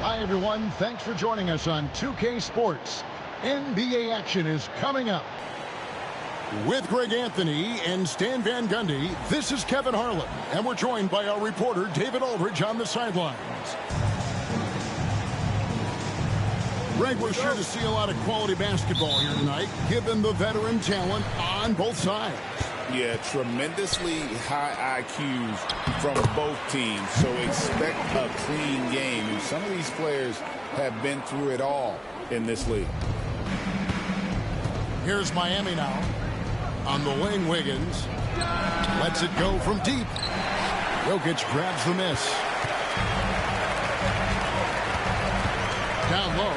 Hi, everyone. Thanks for joining us on 2K Sports. NBA action is coming up. With Greg Anthony and Stan Van Gundy, this is Kevin Harlan, and we're joined by our reporter, David Aldridge, on the sidelines. Greg, we're sure to see a lot of quality basketball here tonight, given the veteran talent on both sides. Yeah, tremendously high IQs from both teams, so expect a clean game. And some of these players have been through it all in this league. Here's Miami now. On the wing, Wiggins lets it go from deep. Jokic grabs the miss. Down low.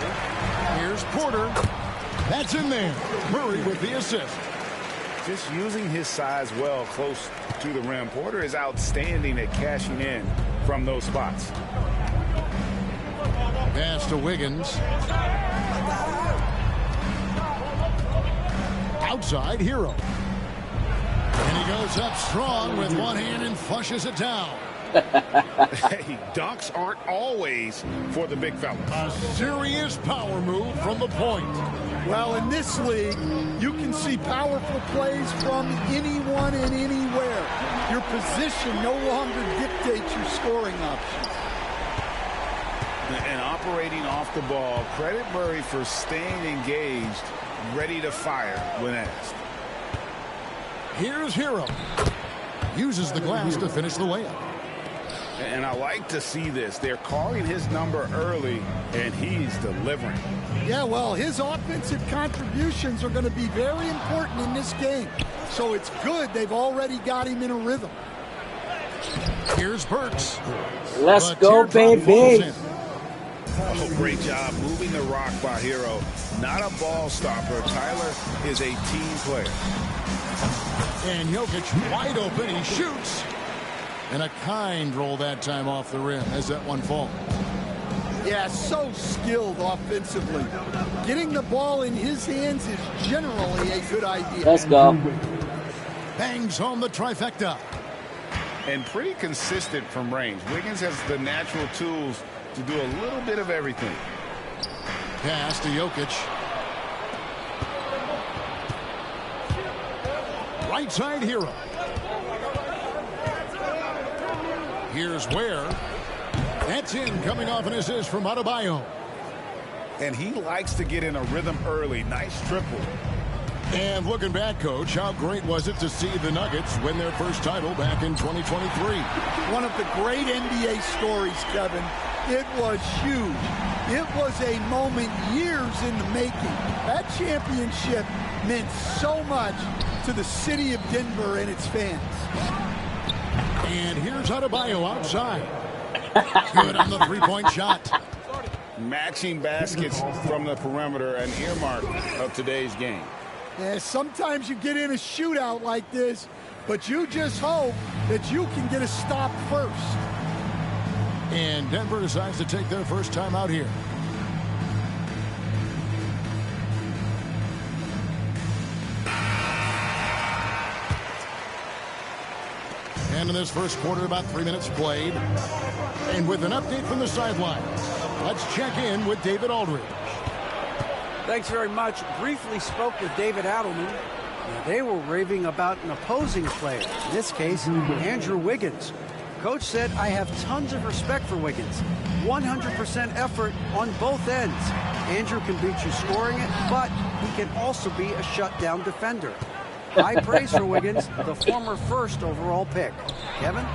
Here's Porter. That's in there. Murray with the assist. Just using his size well close to the rim. Porter is outstanding at cashing in from those spots. Pass to Wiggins. Outside, Hero. And he goes up strong with one hand and flushes it down. Hey, dunks aren't always for the big fella. A serious power move from the point. Well, in this league, you can see powerful plays from anyone and anywhere. Your position no longer dictates your scoring options. And operating off the ball, credit Murray for staying engaged, ready to fire when asked. Here's Hero. Uses the glass to finish the layup. And I like to see this. They're calling his number early, and he's delivering. Yeah, well, his offensive contributions are going to be very important in this game. So it's good they've already got him in a rhythm. Here's Burks. Let's go, baby. Oh, great job moving the rock by Hero. Not a ball stopper. Tyler is a team player. And Jokic wide open. He shoots. And a kind roll that time off the rim as that one falls. Yeah, so skilled offensively. Getting the ball in his hands is generally a good idea. Let's go. Bangs home the trifecta. And pretty consistent from range. Wiggins has the natural tools to do a little bit of everything. Pass to Jokic. Right side, Hero. Here's Ware. That's in, coming off an assist from Adebayo. And he likes to get in a rhythm early. Nice triple. And looking back, Coach, how great was it to see the Nuggets win their first title back in 2023? One of the great NBA stories, Kevin. It was huge. It was a moment years in the making. That championship meant so much to the city of Denver and its fans. And here's Adebayo outside. Good on the three-point shot. Matching baskets from the perimeter, an earmark of today's game. Yeah, sometimes you get in a shootout like this, but you just hope that you can get a stop first. And Denver decides to take their first time out here. And in this first quarter, about 3 minutes played. And with an update from the sideline, let's check in with David Aldridge. Thanks very much. Briefly spoke with David Adelman. They were raving about an opposing player, in this case, Andrew Wiggins. Coach said, I have tons of respect for Wiggins. 100% effort on both ends. Andrew can beat you scoring it, but he can also be a shutdown defender. High praise for Wiggins, the former first overall pick. Kevin?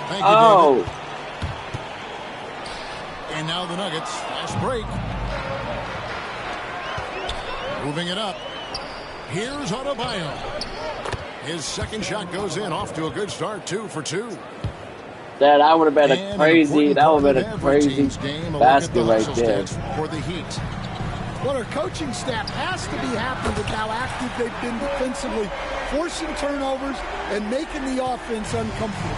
Thank you, David. And now the Nuggets, fast break. Moving it up. Here's Adebayo. His second shot goes in, off to a good start, 2 for 2. That would have been a crazy basket right there. For the Heat. Well, our coaching staff has to be happy with how active they've been defensively, forcing turnovers and making the offense uncomfortable.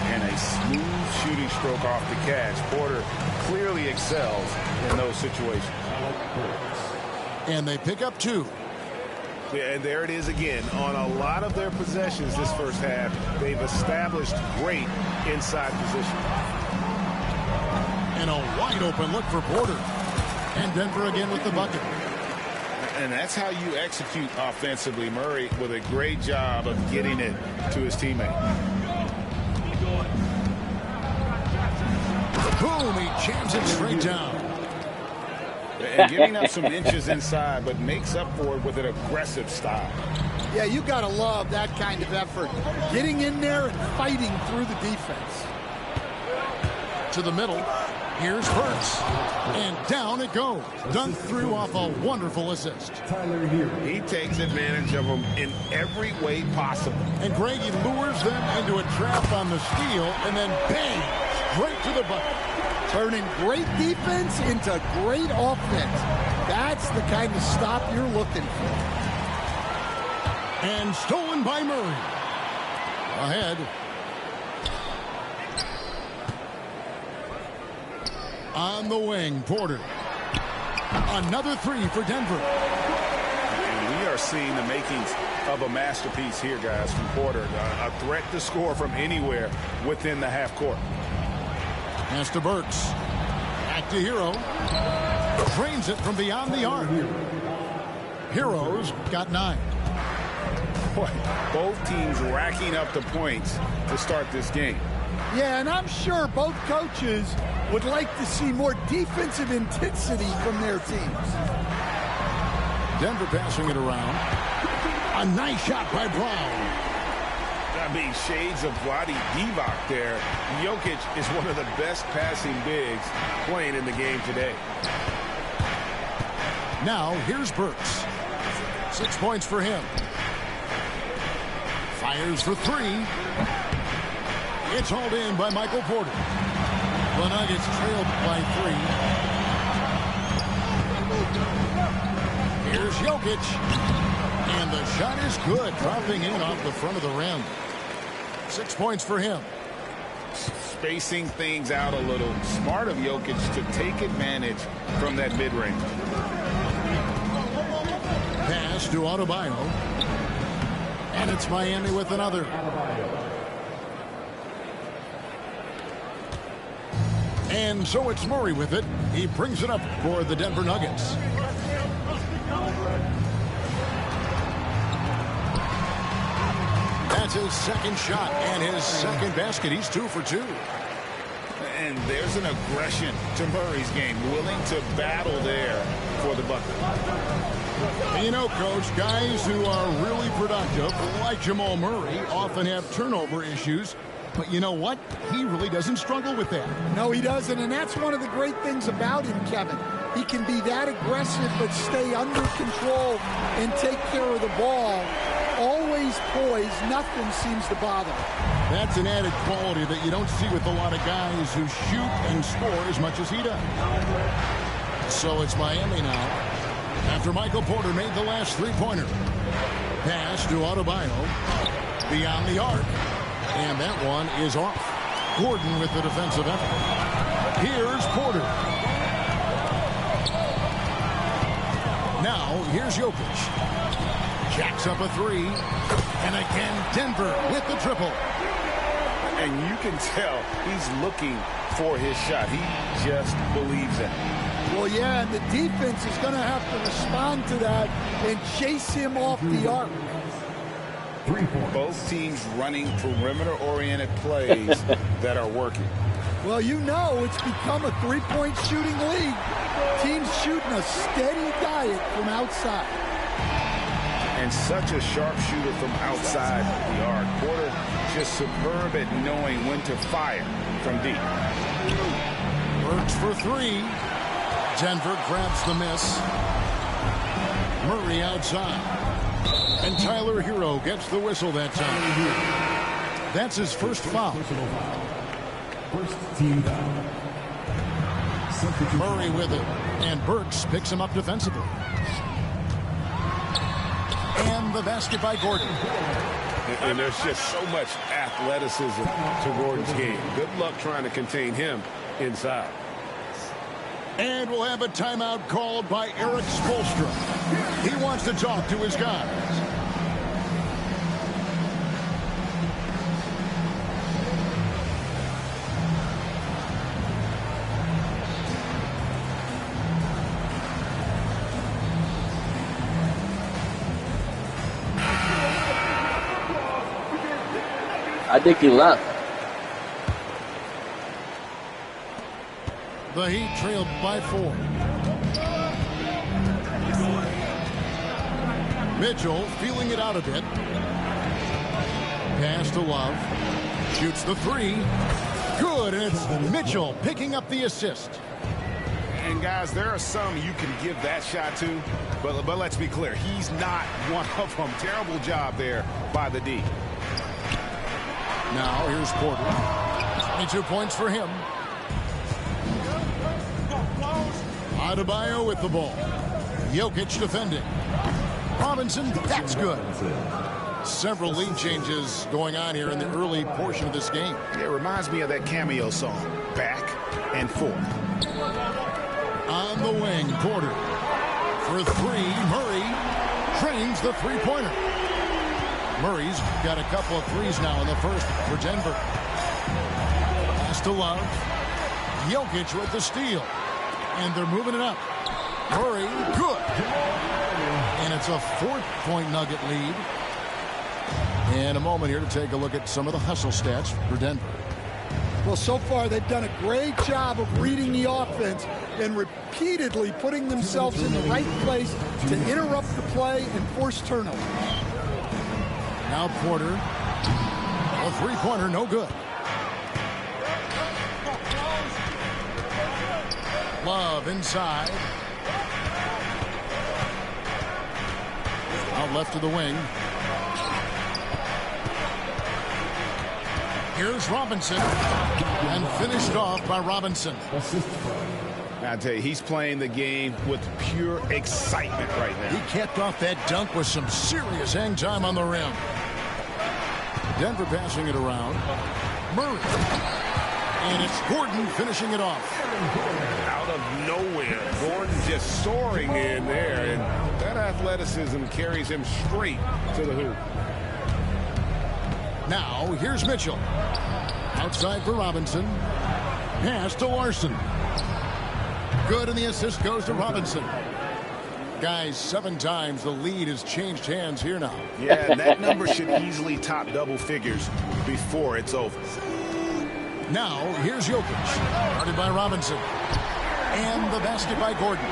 And a smooth shooting stroke off the catch. Porter clearly excels in those situations. And they pick up 2. Yeah, and there it is again. On a lot of their possessions this first half, they've established great inside position. And a wide open look for Porter. And Denver again with the bucket. And that's how you execute offensively. Murray with a great job of getting it to his teammate. Boom, he jams it straight down. And giving up some inches inside, but makes up for it with an aggressive style. Yeah, you got to love that kind of effort. Getting in there and fighting through the defense. To the middle. Here's Burks. And down it goes. Dunked through off a wonderful assist. He takes advantage of them in every way possible. And Greg, he lures them into a trap on the steal, and then bang, straight to the bucket. Turning great defense into great offense. That's the kind of stop you're looking for. And stolen by Murray. Ahead. On the wing, Porter. Another three for Denver. And we are seeing the makings of a masterpiece here, guys, from Porter. A threat to score from anywhere within the half court. Pass to Burks. Back to Hero. Drains it from beyond the arc. Hero's got 9. Boy, both teams racking up the points to start this game. Yeah, and I'm sure both coaches would like to see more defensive intensity from their teams. Denver passing it around. A nice shot by Brown. I mean, shades of Vlade Divac there. Jokic is one of the best passing bigs playing in the game today. Now, here's Burks. 6 points for him. Fires for 3. It's hauled in by Michael Porter. The Nuggets trailed by 3. Here's Jokic. And the shot is good, dropping in off the front of the rim. 6 points for him. Spacing things out a little. Smart of Jokic to take advantage from that mid-range. Pass to Adebayo. And it's Miami with another. And so it's Murray with it. He brings it up for the Denver Nuggets. That's his second shot and his second basket. He's 2 for 2. And there's an aggression to Murray's game. Willing to battle there for the bucket. You know, Coach, guys who are really productive, like Jamal Murray, often have turnover issues. But you know what? He really doesn't struggle with that. No, he doesn't, and that's one of the great things about him, Kevin. He can be that aggressive but stay under control and take care of the ball. Always poised. Nothing seems to bother him. That's an added quality that you don't see with a lot of guys who shoot and score as much as he does. So it's Miami now. After Michael Porter made the last three-pointer. Pass to Adebayo. Beyond the arc. And that one is off. Gordon with the defensive effort. Here's Porter. Now, here's Jokic. Jacks up a 3. And again, Denver with the triple. And you can tell he's looking for his shot. He just believes it. Well, yeah, and the defense is going to have to respond to that and chase him off the arc. Both teams running perimeter-oriented plays that are working. Well, you know it's become a three-point shooting league. Teams shooting a steady diet from outside. And such a sharpshooter from outside the arc. Porter just superb at knowing when to fire from deep. Burks for 3. Denver grabs the miss. Murray outside. And Tyler Hero gets the whistle that time. That's his first foul. First team foul. Murray with it. And Burks picks him up defensively. And the basket by Gordon. And there's just so much athleticism to Gordon's game. Good luck trying to contain him inside. And we'll have a timeout called by Eric Spoelstra. He wants to talk to his guys. I think he left. The Heat trailed by 4. Mitchell feeling it out a bit. Pass to Love. Shoots the 3. Good, and it's Mitchell picking up the assist. And guys, there are some you can give that shot to, but let's be clear, he's not one of them. Terrible job there by the D. Now here's Porter. 22 points for him. Adebayo with the ball. Jokic defending. Robinson, that's good. Several lead changes going on here in the early portion of this game. It reminds me of that Cameo song, Back and Forth. On the wing, Porter. For 3, Murray trains the three-pointer. Murray's got a couple of threes now in the first for Denver. Pass to Love. Jokic with the steal. And they're moving it up. Murray, good. And it's a 4-point Nugget lead. And a moment here to take a look at some of the hustle stats for Denver. Well, so far they've done a great job of reading the offense and repeatedly putting themselves in the right place to interrupt the play and force turnovers. Now Porter. A three-pointer, no good. Love inside. Out left to the wing. Here's Robinson. And finished off by Robinson. I tell you, he's playing the game with pure excitement right now. He capped off that dunk with some serious hang time on the rim. Denver passing it around. Murray. And it's Gordon finishing it off. Out of nowhere, Gordon just soaring in there, and that athleticism carries him straight to the hoop. Now, here's Mitchell. Outside for Robinson. Pass to Larson. Good, and the assist goes to Robinson. Guys, 7 times the lead has changed hands here now. Yeah, that number should easily top double figures before it's over. Now, here's Jokic. Guarded by Robinson. And the basket by Gordon.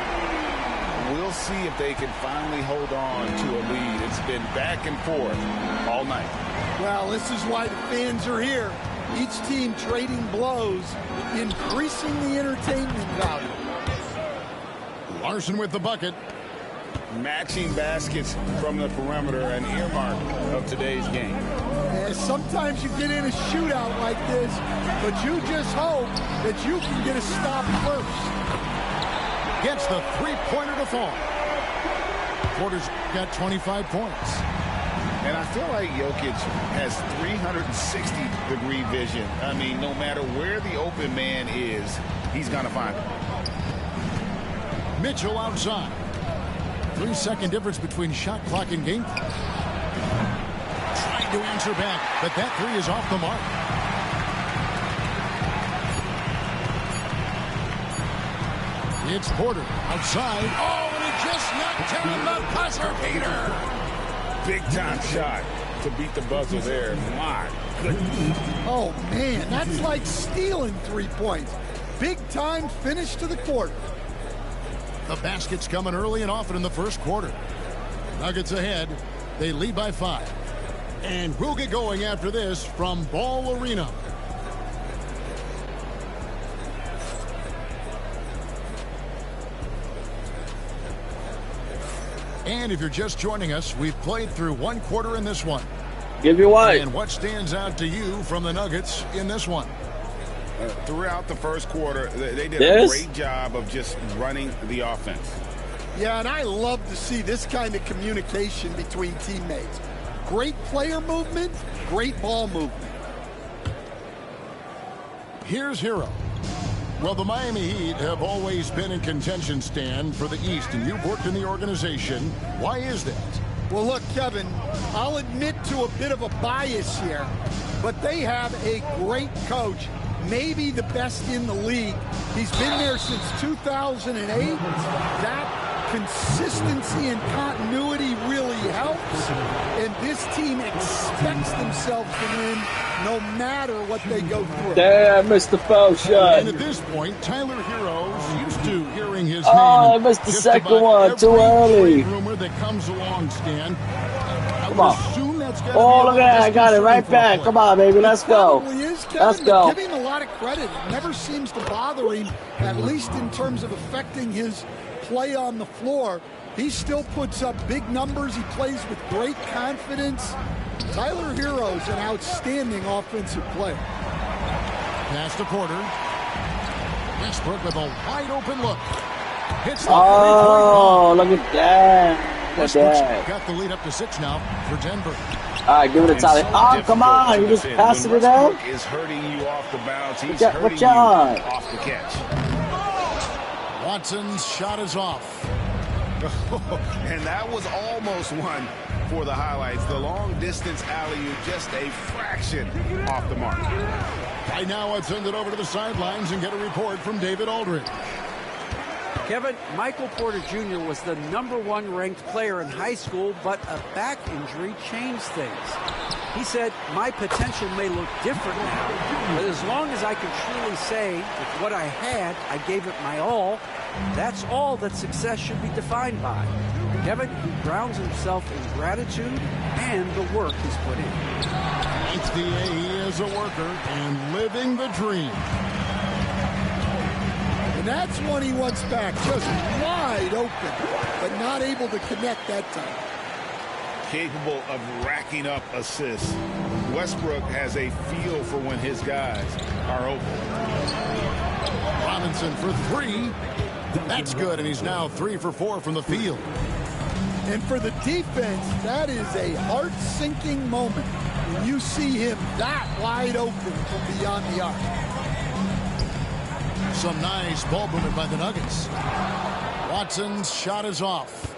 We'll see if they can finally hold on to a lead. It's been back and forth all night. Well, this is why the fans are here. Each team trading blows, increasing the entertainment value. Larson with the bucket. Matching baskets from the perimeter, an earmark of today's game. Sometimes you get in a shootout like this, but you just hope that you can get a stop first. Gets the three-pointer to fall. Porter's got 25 points. And I feel like Jokic has 360-degree vision. I mean, no matter where the open man is, he's going to find him. Mitchell outside. 3-second difference between shot clock and game clock. Trying to answer back, but that 3 is off the mark. It's Porter outside. Oh, and he just knocked down the buzzer beater. Big-time shot to beat the buzzer there. My goodness. Oh, man, that's like stealing 3 points. Big-time finish to the quarter. The basket's coming early and often in the first quarter. Nuggets ahead. They lead by 5. And we'll get going after this from Ball Arena. And if you're just joining us, we've played through 1 quarter in this one. Give you white. And what stands out to you from the Nuggets in this one? Throughout the first quarter, they did a great job of just running the offense. Yeah, and I love to see this kind of communication between teammates. Great player movement, great ball movement. Here's Hero. Well, the Miami Heat have always been in contention, Stan, for the East, and you've worked in the organization. Why is that? Well, look, Kevin, I'll admit to a bit of a bias here, but they have a great coach, maybe the best in the league. He's been there since 2008. That consistency and continuity really helps, and this team expects themselves to win no matter what they go through. Damn, missed the foul shot. And at this point, Tyler Hero's used to hearing his Oh, name. I in missed the just second about one. Too every early. trade rumor that comes along, Stan. Come on. Oh, look at that. I got it right back. Come on, baby. Let's go. Probably is, Kevin, Let's but go. give him a lot of credit. It never seems to bother him, at least in terms of affecting his play on the floor. He still puts up big numbers. He plays with great confidence. Tyler Hero's an outstanding offensive player. Pass to Porter. Westbrook with a wide open look. Hits the Oh, look at that. Look at Westbrook's that. got the lead up to 6 now for Denver. All right, give it to Tyler. Oh, come on. You just passing it out? Westbrook is hurting you off the bounce. He's What hurting you you on? off the catch. Watson's shot is off. And that was almost one for the highlights. The long distance alley-oop, just a fraction off the mark. Right now, I'd send it over to the sidelines and get a report from David Aldridge. Kevin, Michael Porter Jr. was the #1 ranked player in high school, but a back injury changed things. He said, my potential may look different now, but as long as I can truly say with what I had, I gave it my all, that's all that success should be defined by. Kevin, he grounds himself in gratitude and the work he's put in. Thanks, D.A. He is a worker and living the dream. And that's one he wants back, just wide open, but not able to connect that time. Capable of racking up assists. Westbrook has a feel for when his guys are open. Robinson for 3. That's good, and he's now 3 for 4 from the field. And for the defense, that is a heart-sinking moment when you see him that wide open from beyond the arc. Some nice ball movement by the Nuggets. Watson's shot is off.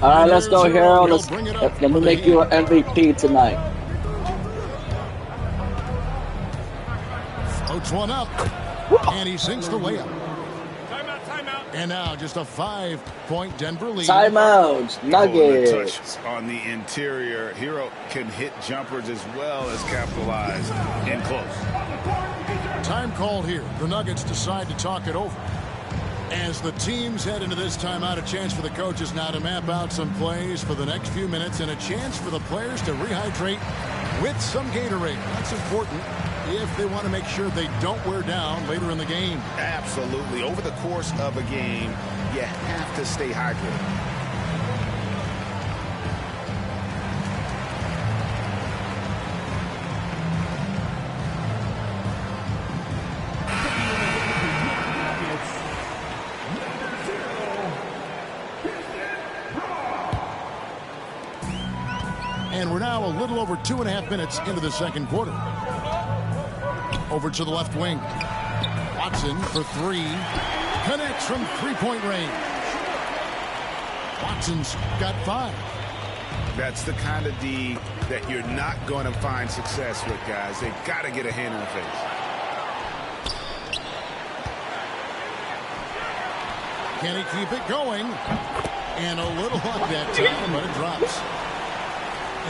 All right, let's go, Harold. He'll bring it up Let me for the make you an Heat. MVP tonight. Floats one up, and he sinks the layup. Timeout. And now just a 5-point Denver lead. Timeouts, The Nuggets. touch on the interior. Hero can hit jumpers as well as capitalize in close. Time called here. The Nuggets decide to talk it over. As the teams head into this timeout, a chance for the coaches now to map out some plays for the next few minutes and a chance for the players to rehydrate with some Gatorade. That's important if they want to make sure they don't wear down later in the game. Absolutely. Over the course of a game, you have to stay hydrated. And we're now a little over 2.5 minutes into the second quarter. Over to the left wing. Watson for 3. Connects from three-point range. Watson's got 5. That's the kind of D that you're not going to find success with, guys. They've got to get a hand in the face. Can he keep it going? And a little luck that time, but it drops.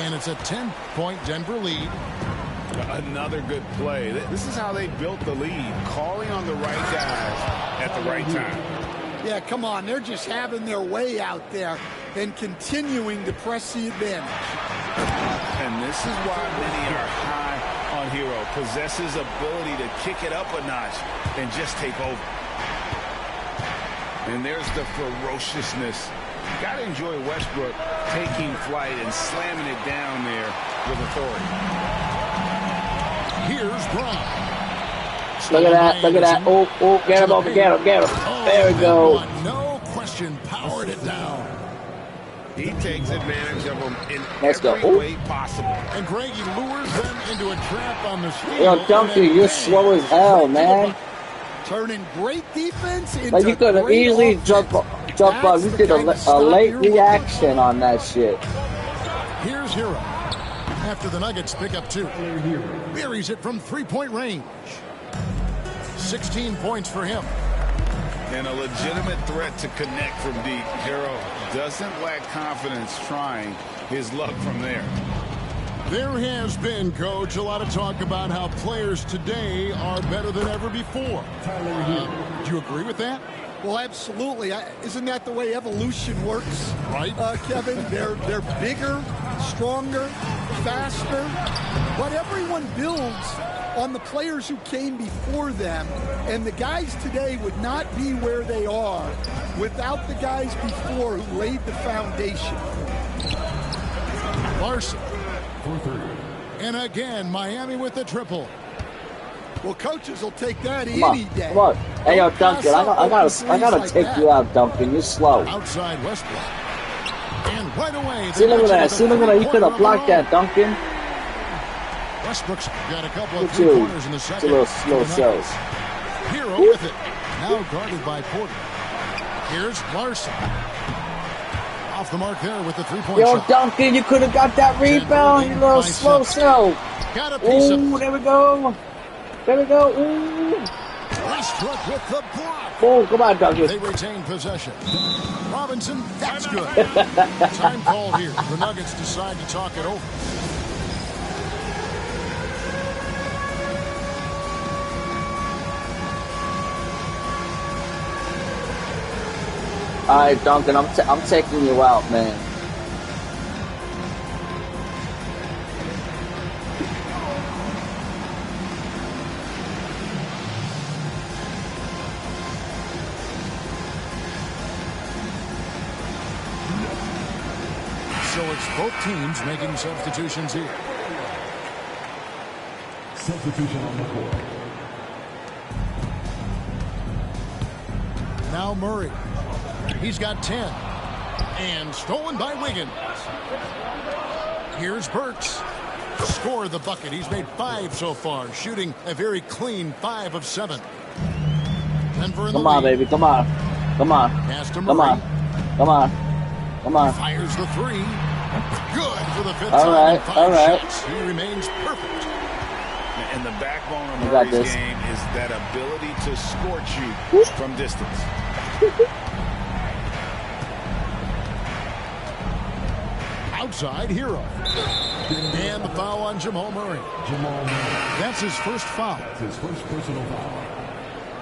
And it's a 10-point Denver lead. Another good play. This is how they built the lead, calling on the right guys at the right time. Yeah, come on. They're just having their way out there and continuing to press the advantage. And this is why many are high on Hero. Possesses ability to kick it up a notch and just take over. And there's the ferociousness. You got to enjoy Westbrook taking flight and slamming it down there with authority. Here's Braun. Look at that. Look at that. Oh, get him over. Get him. There we go. No question. Powered it down. He takes advantage of them in Let's go. every way possible. And Greg, he lures them into a trap on the steal. Yo, Dunky, you're slow as hell, man. Turning great defense into Like you could have great easily offense. jump up. That's You the did kind of a stop late you're looking reaction for. on that shit. Here's Hero. After the Nuggets pick up 2. Buries it from three-point range. 16 points for him. And a legitimate threat to connect from deep. Hero doesn't lack confidence trying his luck from there. There has been, Coach, a lot of talk about how players today are better than ever before. Do you agree with that? Well, absolutely. Isn't that the way evolution works? Right. Kevin, they're bigger, stronger, faster. But everyone builds on the players who came before them. And the guys today would not be where they are without the guys before who laid the foundation. Larson. And again, Miami with the triple. Well, coaches will take that any day. Come on. Hey, yo, Duncan, I gotta take you out, Duncan. You're slow. Outside Westbrook. And right away. See, look at that. See, look at that. You could have blocked that, Duncan. Westbrook's got a couple of three-pointers in the second. It's a little slow shows. Hero with it. Now guarded by Porter. Here's Larson. Off the mark there with the three-point shot. Yo, Duncan, you could have got that rebound, you little slow show. Got a piece of. Ooh, there we go. There we go. Ooh. Westbrook with the block. Oh, come on, Duncan. They retain possession. Robinson, that's good. Time call here. The Nuggets decide to talk it over. All right, Duncan, I'm taking you out, man. So it's both teams making substitutions here. Substitution on the court. Now Murray. He's got 10. And stolen by Wiggins. Here's Burks. Score the bucket. He's made 5 so far, shooting a very clean 5 of 7. Denver in the Come on, lead. baby. Come on. Come on. Pass to Murray. Come on. Come on. Come on. Fires the 3. Good for the 5th All time right, in 5 all right. shots. He remains perfect. And the backbone of You got Murray's this. game is that ability to scorch you from distance. Outside Hero. And the foul on Jamal Murray. Jamal Murray. That's his first foul. That's his first personal foul.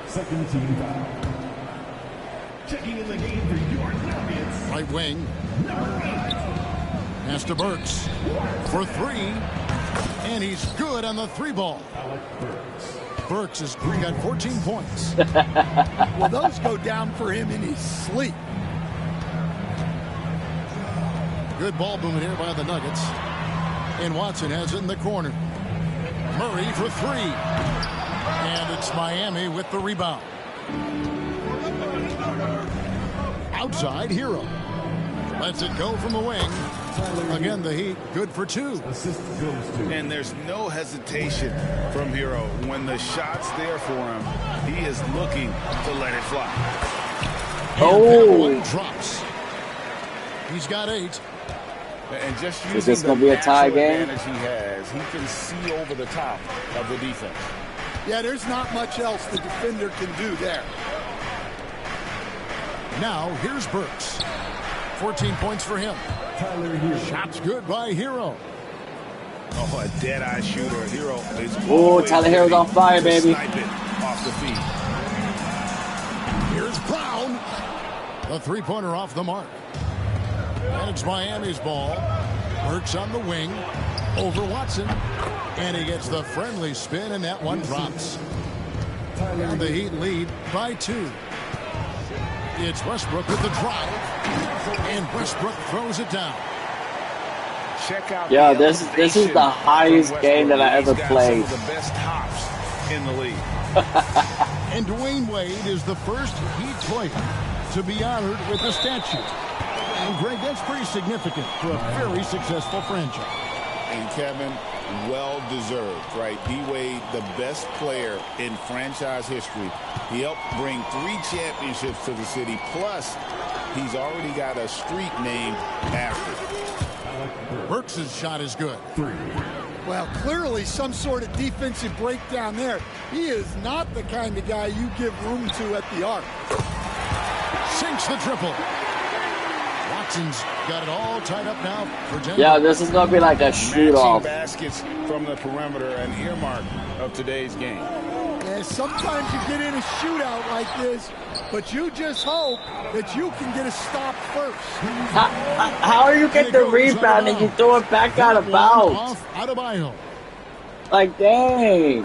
Second team foul. Checking in the game for your Nuggets. Right wing. Pass to Burks for 3. And he's good on the 3 ball. Alec Burks. Burks has got 14 points. Well, those go down for him in his sleep. Good ball movement here by the Nuggets. And Watson has it in the corner. Murray for 3. And it's Miami with the rebound. Outside Hero. Lets it go from the wing. Again, the Heat good for 2. Assist goes to. And there's no hesitation from Hero. When the shot's there for him, he is looking to let it fly. And that one drops. He's got 8. And just Is using this the gonna be a tie natural game? advantage he has, he can see over the top of the defense. Yeah, there's not much else the defender can do there. Now here's Burks. 14 points for him. Tyler Hero. Shots good by Hero. Oh, a dead-eye shooter. Hero is Oh, always Tyler Hero's on fire, to baby. snipe it off the feet. Here's Brown. The 3-pointer off the mark. And it's Miami's ball. Burks on the wing. Over Watson. And he gets the friendly spin, and that one drops. And the Heat lead by 2. It's Westbrook with the drive. And Westbrook throws it down. Check out Yeah, the this is elevation the highest from game that I Westbrook. ever He's got played. Some of the best hops in the league. And Dwayne Wade is the first Heat player to be honored with a statue. And Greg, that's pretty significant for a very successful franchise. And Kevin, well-deserved, right? D-Wade, the best player in franchise history. He helped bring 3 championships to the city. Plus, he's already got a street named after him. Burks' shot is good. 3. Well, clearly some sort of defensive breakdown there. He is not the kind of guy you give room to at the arc. Sinks the triple. Watson's got it all tied up now for Denver. Yeah, this is going to be like a shoot-off. Baskets from the perimeter, an earmark of today's game. Yeah, sometimes you get in a shootout like this, but you just hope that you can get a stop first. How you get the rebound and you throw it back out of bounds? Like, dang.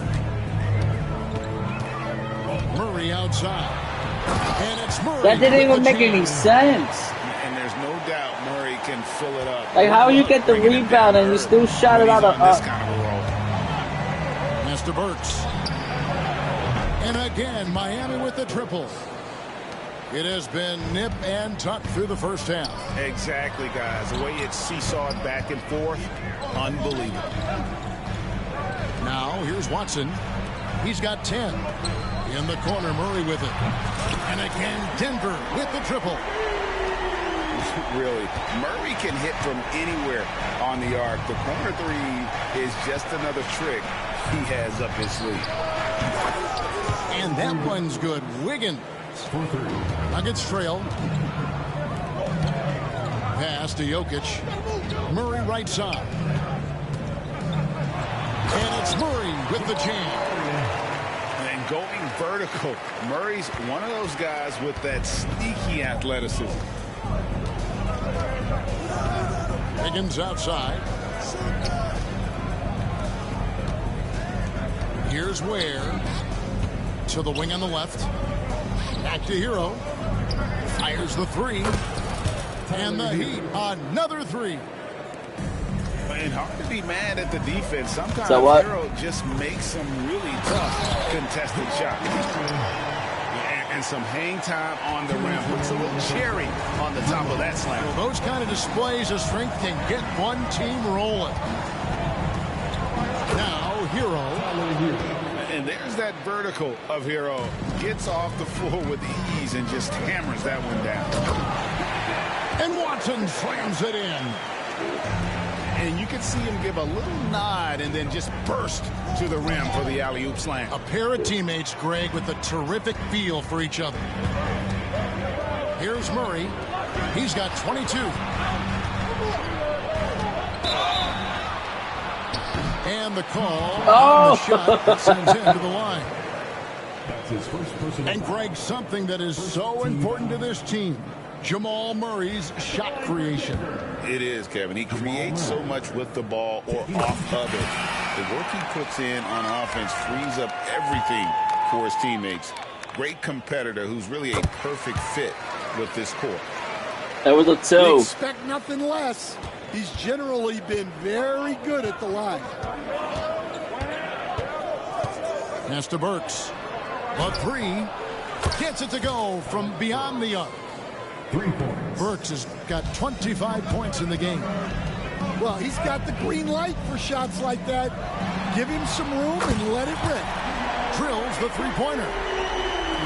Murray outside. And it's Murray. That didn't even make any sense. And there's no doubt Murray can fill it up. Like, how you get the rebound and you still shot it out of this kind of a roll. Master Burks. And again, Miami with the triple. It has been nip and tuck through the first half. Exactly, guys. The way it's seesawed back and forth, unbelievable. Now, here's Watson. He's got 10. In the corner, Murray with it. And again, Denver with the triple. Really, Murray can hit from anywhere on the arc. The corner three is just another trick he has up his sleeve. And that one's good. Wiggins. Nuggets trail. Pass to Jokic. Murray right side. And it's Murray with the jam. And going vertical. Murray's one of those guys with that sneaky athleticism. Wiggins outside. Here's Ware. To the wing on the left. Back to Hero. Fires the three. And the Heat, another three. And hard to be mad at the defense. Sometimes Hero just makes some really tough contested shots. And some hang time on the rim. Puts a little cherry on the top of that slam. Well, those kind of displays of strength can get one team rolling. Now, Hero. And there's that vertical of Hero. Gets off the floor with ease and just hammers that one down. And Watson slams it in. And you can see him give a little nod and then just burst to the rim for the alley-oop slam. A pair of teammates, Greg, with a terrific feel for each other. Here's Murray. He's got 22. And the call on the shot that sends him to the line. And Greg, something that is so important to this team, Jamal Murray's shot creation. It is, Kevin. He creates so much with the ball or off of it. The work he puts in on offense frees up everything for his teammates. Great competitor who's really a perfect fit with this court. That was a two. We expect nothing less. He's generally been very good at the line. Pass to Burks. A three. Gets it to go from beyond the arc. 3 points. Burks has got 25 points in the game. Well, he's got the green light for shots like that. Give him some room and let it rip. Drills the three-pointer.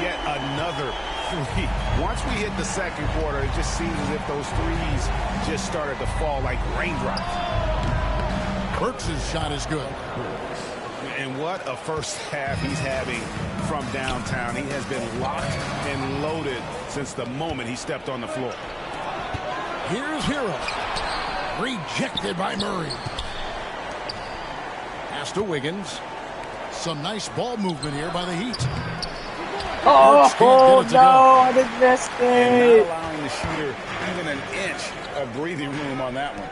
Yet another three. Once we hit the second quarter, it just seems as if those threes just started to fall like raindrops. Burks' shot is good. And what a first half he's having from downtown. He has been locked and loaded since the moment he stepped on the floor. Here's Hero. Rejected by Murray. Pass to Wiggins. Some nice ball movement here by the Heat. Oh no, I didn't miss And it. not allowing the shooter even an inch of breathing room on that one.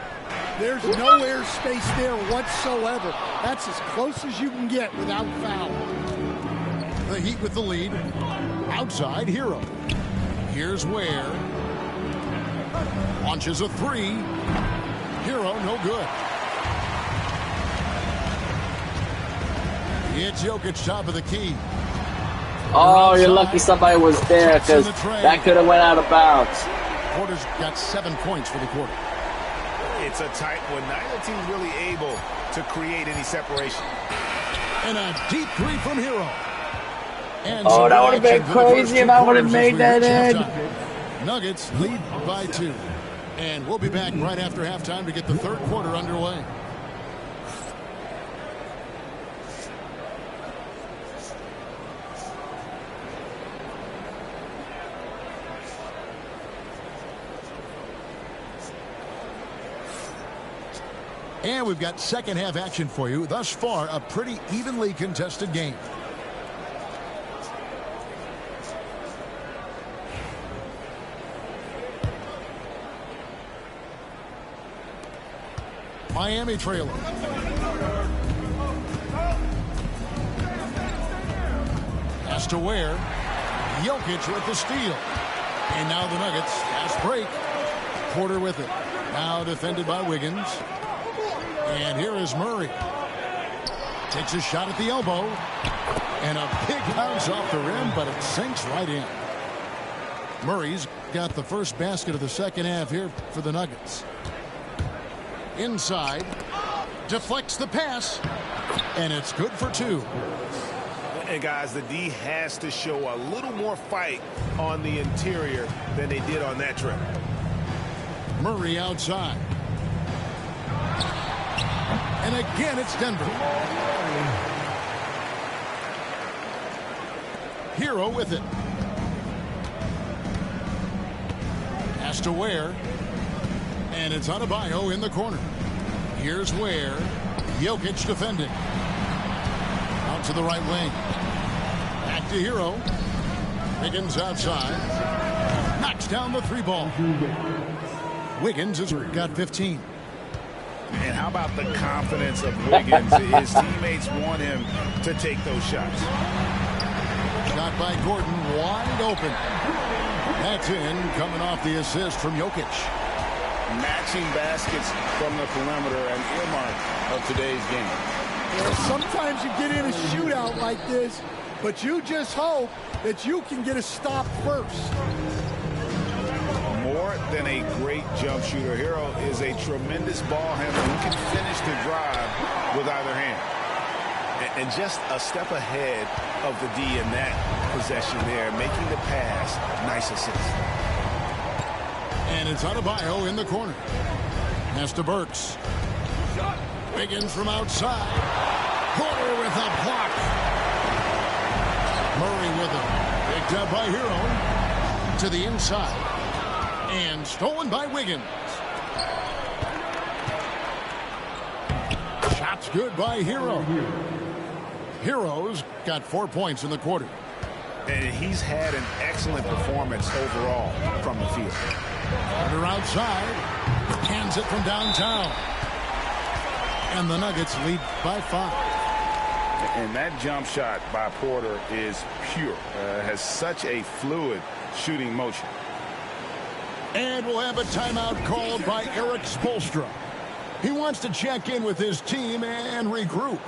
There's no airspace there whatsoever. That's as close as you can get without foul. The Heat with the lead. Outside, Hero. Here's Ware. Launches a three. Hero, no good. It's Jokic, top of the key. Oh, you're lucky somebody was there because that could have went out of bounds. Porter's got 7 points for the quarter. It's a tight one. Neither team's really able to create any separation. And a deep three from Hero. And oh, that would have been crazy if I would have made that in. Nuggets lead by 2. And we'll be back right after halftime to get the third quarter underway. And we've got second half action for you. Thus far, a pretty evenly contested game. Miami trailer. Pass to Ware. Jokic with the steal. And now the Nuggets. Fast break. Porter with it. Now defended by Wiggins. And here is Murray. Takes a shot at the elbow. And a big bounce off the rim, but it sinks right in. Murray's got the first basket of the second half here for the Nuggets. Inside. Deflects the pass. And it's good for two. And guys, the D has to show a little more fight on the interior than they did on that trip. Murray outside. And again, it's Denver. Hero with it. Pass to Ware. And it's Adebayo in the corner. Here's Ware. Jokic defending. Out to the right wing. Back to Hero. Wiggins outside. Knocks down the three ball. Wiggins has got 15. And how about the confidence of Wiggins? His teammates want him to take those shots. Shot by Gordon, wide open. That's in, coming off the assist from Jokic. Matching baskets from the perimeter, an earmark of today's game. Yeah, sometimes you get in a shootout like this, but you just hope that you can get a stop first. More than a great jump shooter, Hero is a tremendous ball handler who can finish the drive with either hand. And just a step ahead of the D in that possession there, making the pass. Nice assist. And it's Adebayo in the corner. Pass to Burks. Wiggins from outside. Porter with a block. Murray with it. Picked up by Hero. To the inside. And stolen by Wiggins. Shot's good by Hero. Hero's got 4 points in the quarter. And he's had an excellent performance overall from the field. Porter outside. Hands it from downtown. And the Nuggets lead by 5. And that jump shot by Porter is pure. Has such a fluid shooting motion. And we'll have a timeout called by Erik Spoelstra. He wants to check in with his team and regroup.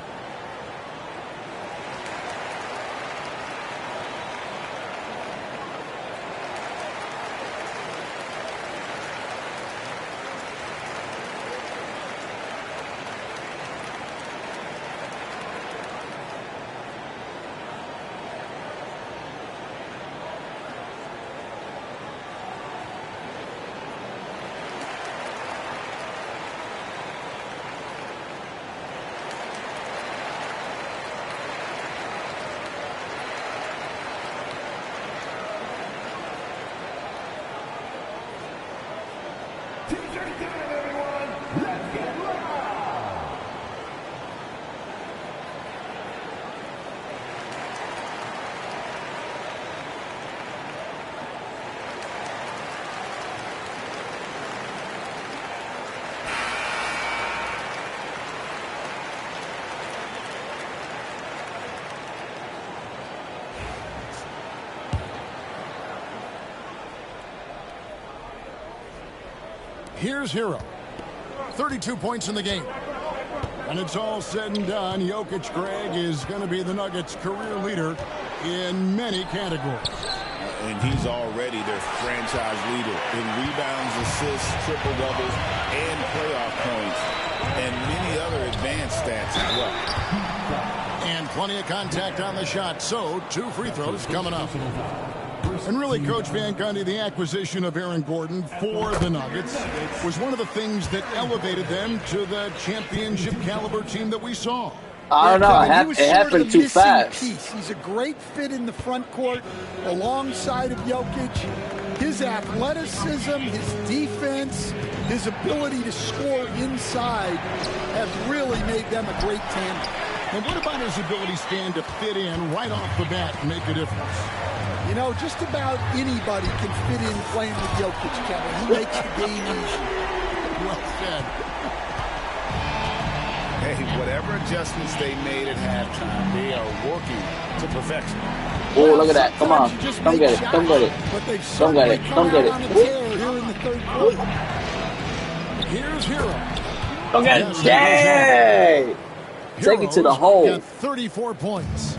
Here's Hero. 32 points in the game. And it's all said and done, Jokic, Greg, is going to be the Nuggets' career leader in many categories. And he's already their franchise leader in rebounds, assists, triple-doubles, and playoff points, and many other advanced stats as well. And plenty of contact on the shot, so 2 free throws coming up. And really, Coach Van Gundy, the acquisition of Aaron Gordon for the Nuggets was one of the things that elevated them to the championship caliber team that we saw. I don't know. Kevin, It happened too fast. Piece. He's a great fit in the front court alongside of Jokic. His athleticism, his defense, his ability to score inside have really made them a great tandem. And what about his ability, Stan, to fit in right off the bat and make a difference? You know, just about anybody can fit in playing with Jokic, Kevin. He makes the game easy. Well said. Hey, whatever adjustments they made at halftime, they are working to perfection. Oh, look at that. Come on. Come get it. Come get it. Come get it. Come get it. Here in the third quarter. Here's Hero. Come get it. Yay! Take it to the hole. Got 34 points.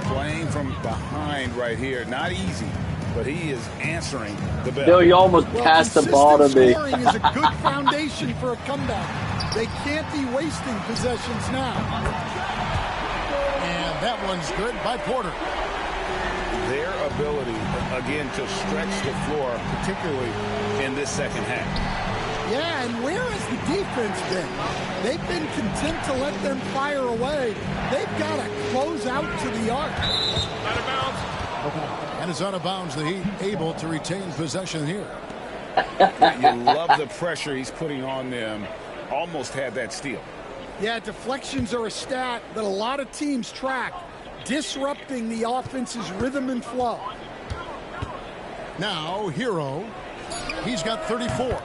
Playing from behind right here. Not easy, but he is answering the bell. Yo, you almost passed the ball to me. Scoring is a good foundation for a comeback. They can't be wasting possessions now. And that one's good by Porter. Their ability, again, to stretch the floor, particularly in this second half. Yeah, and where has the defense been? They've been content to let them fire away. They've got to close out to the arc. Out of bounds. And it's out of bounds. The Heat able to retain possession here. You love the pressure he's putting on them. Almost had that steal. Yeah, deflections are a stat that a lot of teams track, disrupting the offense's rhythm and flow. Now, Hero. He's got 34.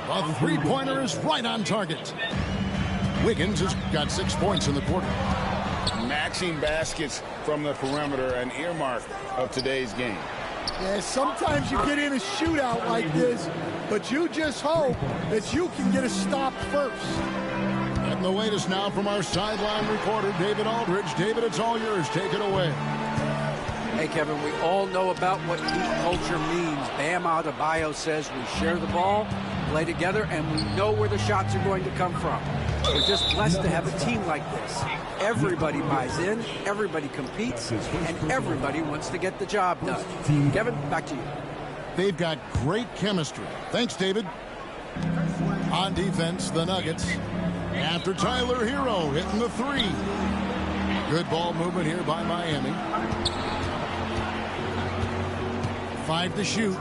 The three-pointer is right on target. Wiggins has got 6 points in the quarter. Matching baskets from the perimeter, an earmark of today's game. Yeah, sometimes you get in a shootout like this, but you just hope that you can get a stop first. And the latest now from our sideline reporter, David Aldridge. David, it's all yours. Take it away. Hey, Kevin, we all know about what Heat culture means. Bam Adebayo says we share the ball, play together, and we know where the shots are going to come from. We're just blessed to have a team like this. Everybody buys in, everybody competes, and everybody wants to get the job done. Kevin, back to you. They've got great chemistry. Thanks, David. On defense, the Nuggets. After Tyler Hero hitting the three. Good ball movement here by Miami. 5 to shoot.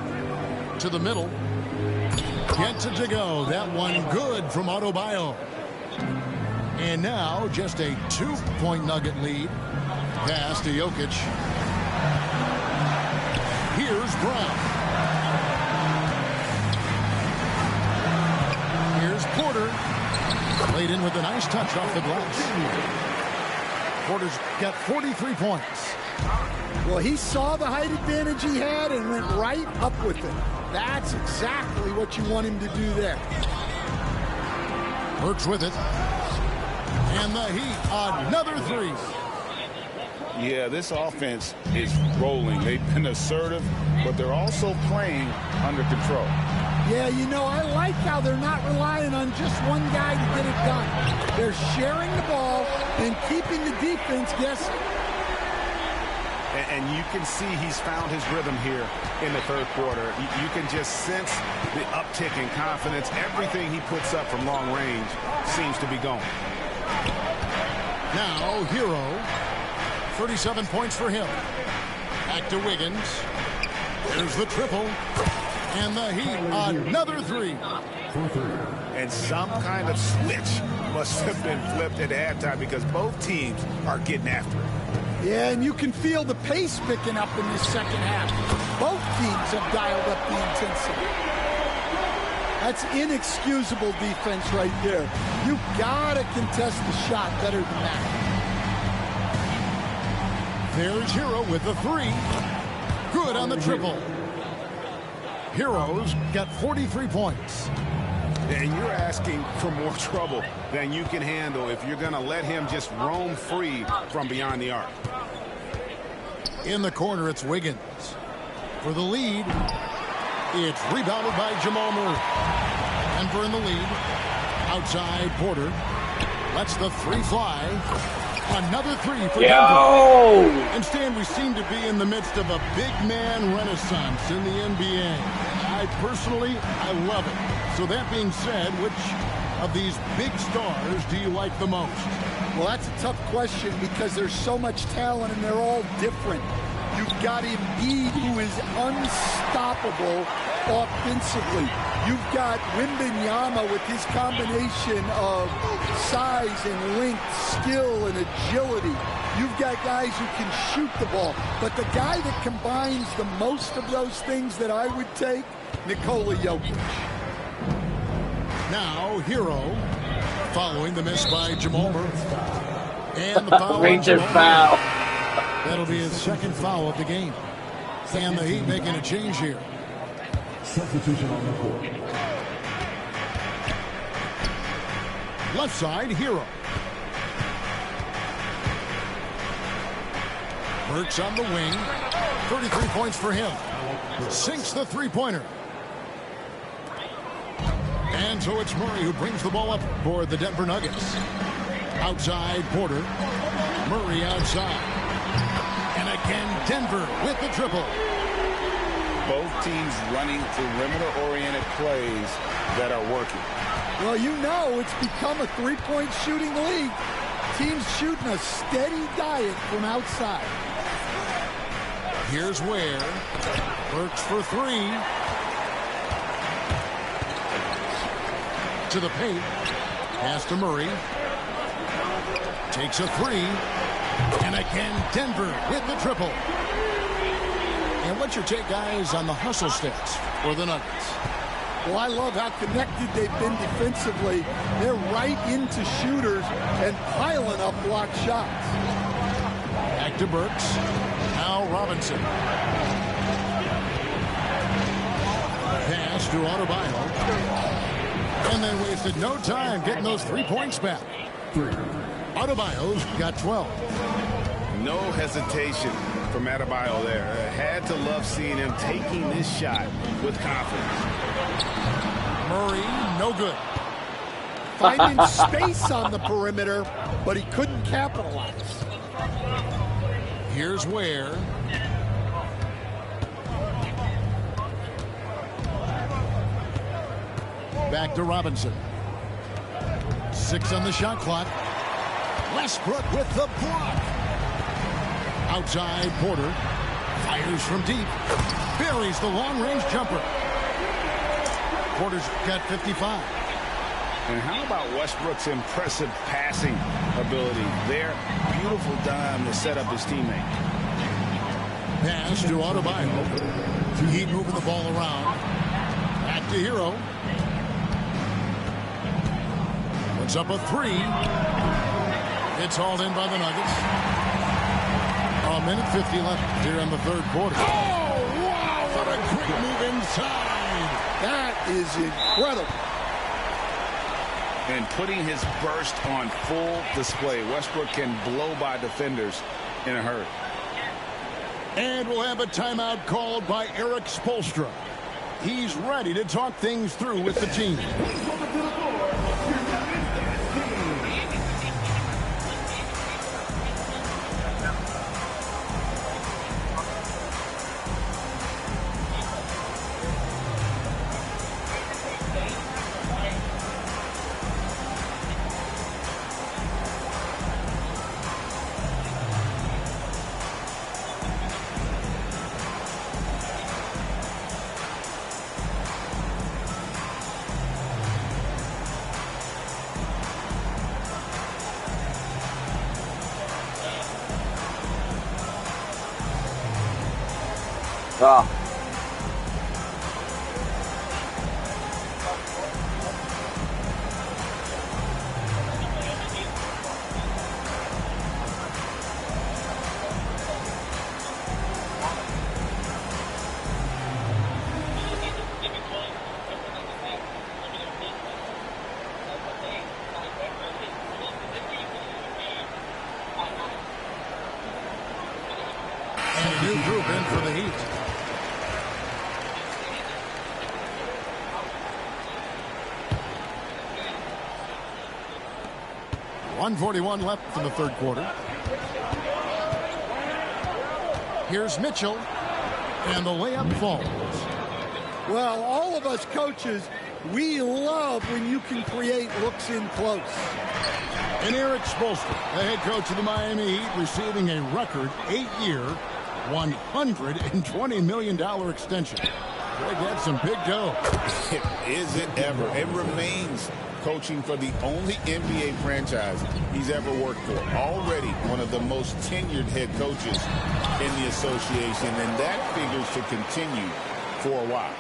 To the middle. Gets it to go. That one good from Adebayo. And now just a 2-point Nugget lead. Pass to Jokic. Here's Brown. Here's Porter. Laid in with a nice touch off the glass. Porter's got 43 points. Well, he saw the height advantage he had and went right up with it. That's exactly what you want him to do there. Works with it. And the Heat, another three. Yeah, this offense is rolling. They've been assertive, but they're also playing under control. Yeah, you know, I like how they're not relying on just one guy to get it done. They're sharing the ball and keeping the defense guessing. And you can see he's found his rhythm here in the third quarter. You can just sense the uptick in confidence. Everything he puts up from long range seems to be going. Now, Hero. 37 points for him. Back to Wiggins. There's the triple. And the Heat, another three. And some kind of switch must have been flipped at halftime because both teams are getting after it. Yeah, and you can feel the pace picking up in this second half. Both teams have dialed up the intensity. That's inexcusable defense right there. You gotta contest the shot better than that. There's Hero with the three. Good on the triple. Hero's got 43 points. And you're asking for more trouble than you can handle if you're going to let him just roam free from beyond the arc. In the corner, it's Wiggins. For the lead, it's rebounded by Jamal Murray. Denver in the lead. Outside, Porter. Lets the three fly. Another three for Denver. And Stan, we seem to be in the midst of a big man renaissance in the NBA. I love it. So that being said, which of these big stars do you like the most? Well, that's a tough question because there's so much talent and they're all different. You've got Embiid, who is unstoppable offensively. You've got Wembanyama with his combination of size and length, skill and agility. You've got guys who can shoot the ball. But the guy that combines the most of those things that I would take, Nikola Jokic. Now, Hero, following the miss by Jamal Murray. And the foul. Ranger foul. That'll be his second foul of the game. And the Heat making a change here. Substitution on the court. Left side, Hero. Burks on the wing. 33 points for him. Sinks the three-pointer. And so it's Murray who brings the ball up for the Denver Nuggets. Outside, Porter. Murray outside. And again, Denver with the triple. Both teams running perimeter-oriented plays that are working. Well, you know it's become a three-point shooting league. Teams shooting a steady diet from outside. Here's Ware. Burks for three. To the paint. Pass to Murray. Takes a three. And again, Denver with the triple. And what's your take, guys, on the hustle stats for the Nuggets? Well, I love how connected they've been defensively. They're right into shooters and piling up block shots. Back to Burks. Now Robinson. Pass to Adebayo. And they wasted no time getting those 3 points back. Adebayo's got 12. No hesitation from Adebayo there. Had to love seeing him taking this shot with confidence. Murray, no good. Finding space on the perimeter, but he couldn't capitalize. Here's Ware. Back to Robinson. 6 on the shot clock. Westbrook with the block. Outside, Porter. Fires from deep. Buries the long-range jumper. Porter's got 55. And how about Westbrook's impressive passing ability? There, beautiful dime to set up his teammate. Pass to Adebayo. Heat moving the ball around. Back to Hero. Puts up a three. It's hauled in by the Nuggets. A minute 50 left here in the third quarter. Oh, wow, what a quick move inside. That is incredible. And putting his burst on full display. Westbrook can blow by defenders in a hurry. And we'll have a timeout called by Eric Spoelstra. He's ready to talk things through with the team. Oh. And a new group in for the Heat. .141 left in the third quarter. Here's Mitchell, and the layup falls. Well, all of us coaches, we love when you can create looks in close. And Eric Spoelstra, the head coach of the Miami Heat, receiving a record 8-year, $120 million extension. Greg had some big dough. Is it ever? It remains coaching for the only NBA franchise he's ever worked for. Already one of the most tenured head coaches in the association, and that figures to continue for a while.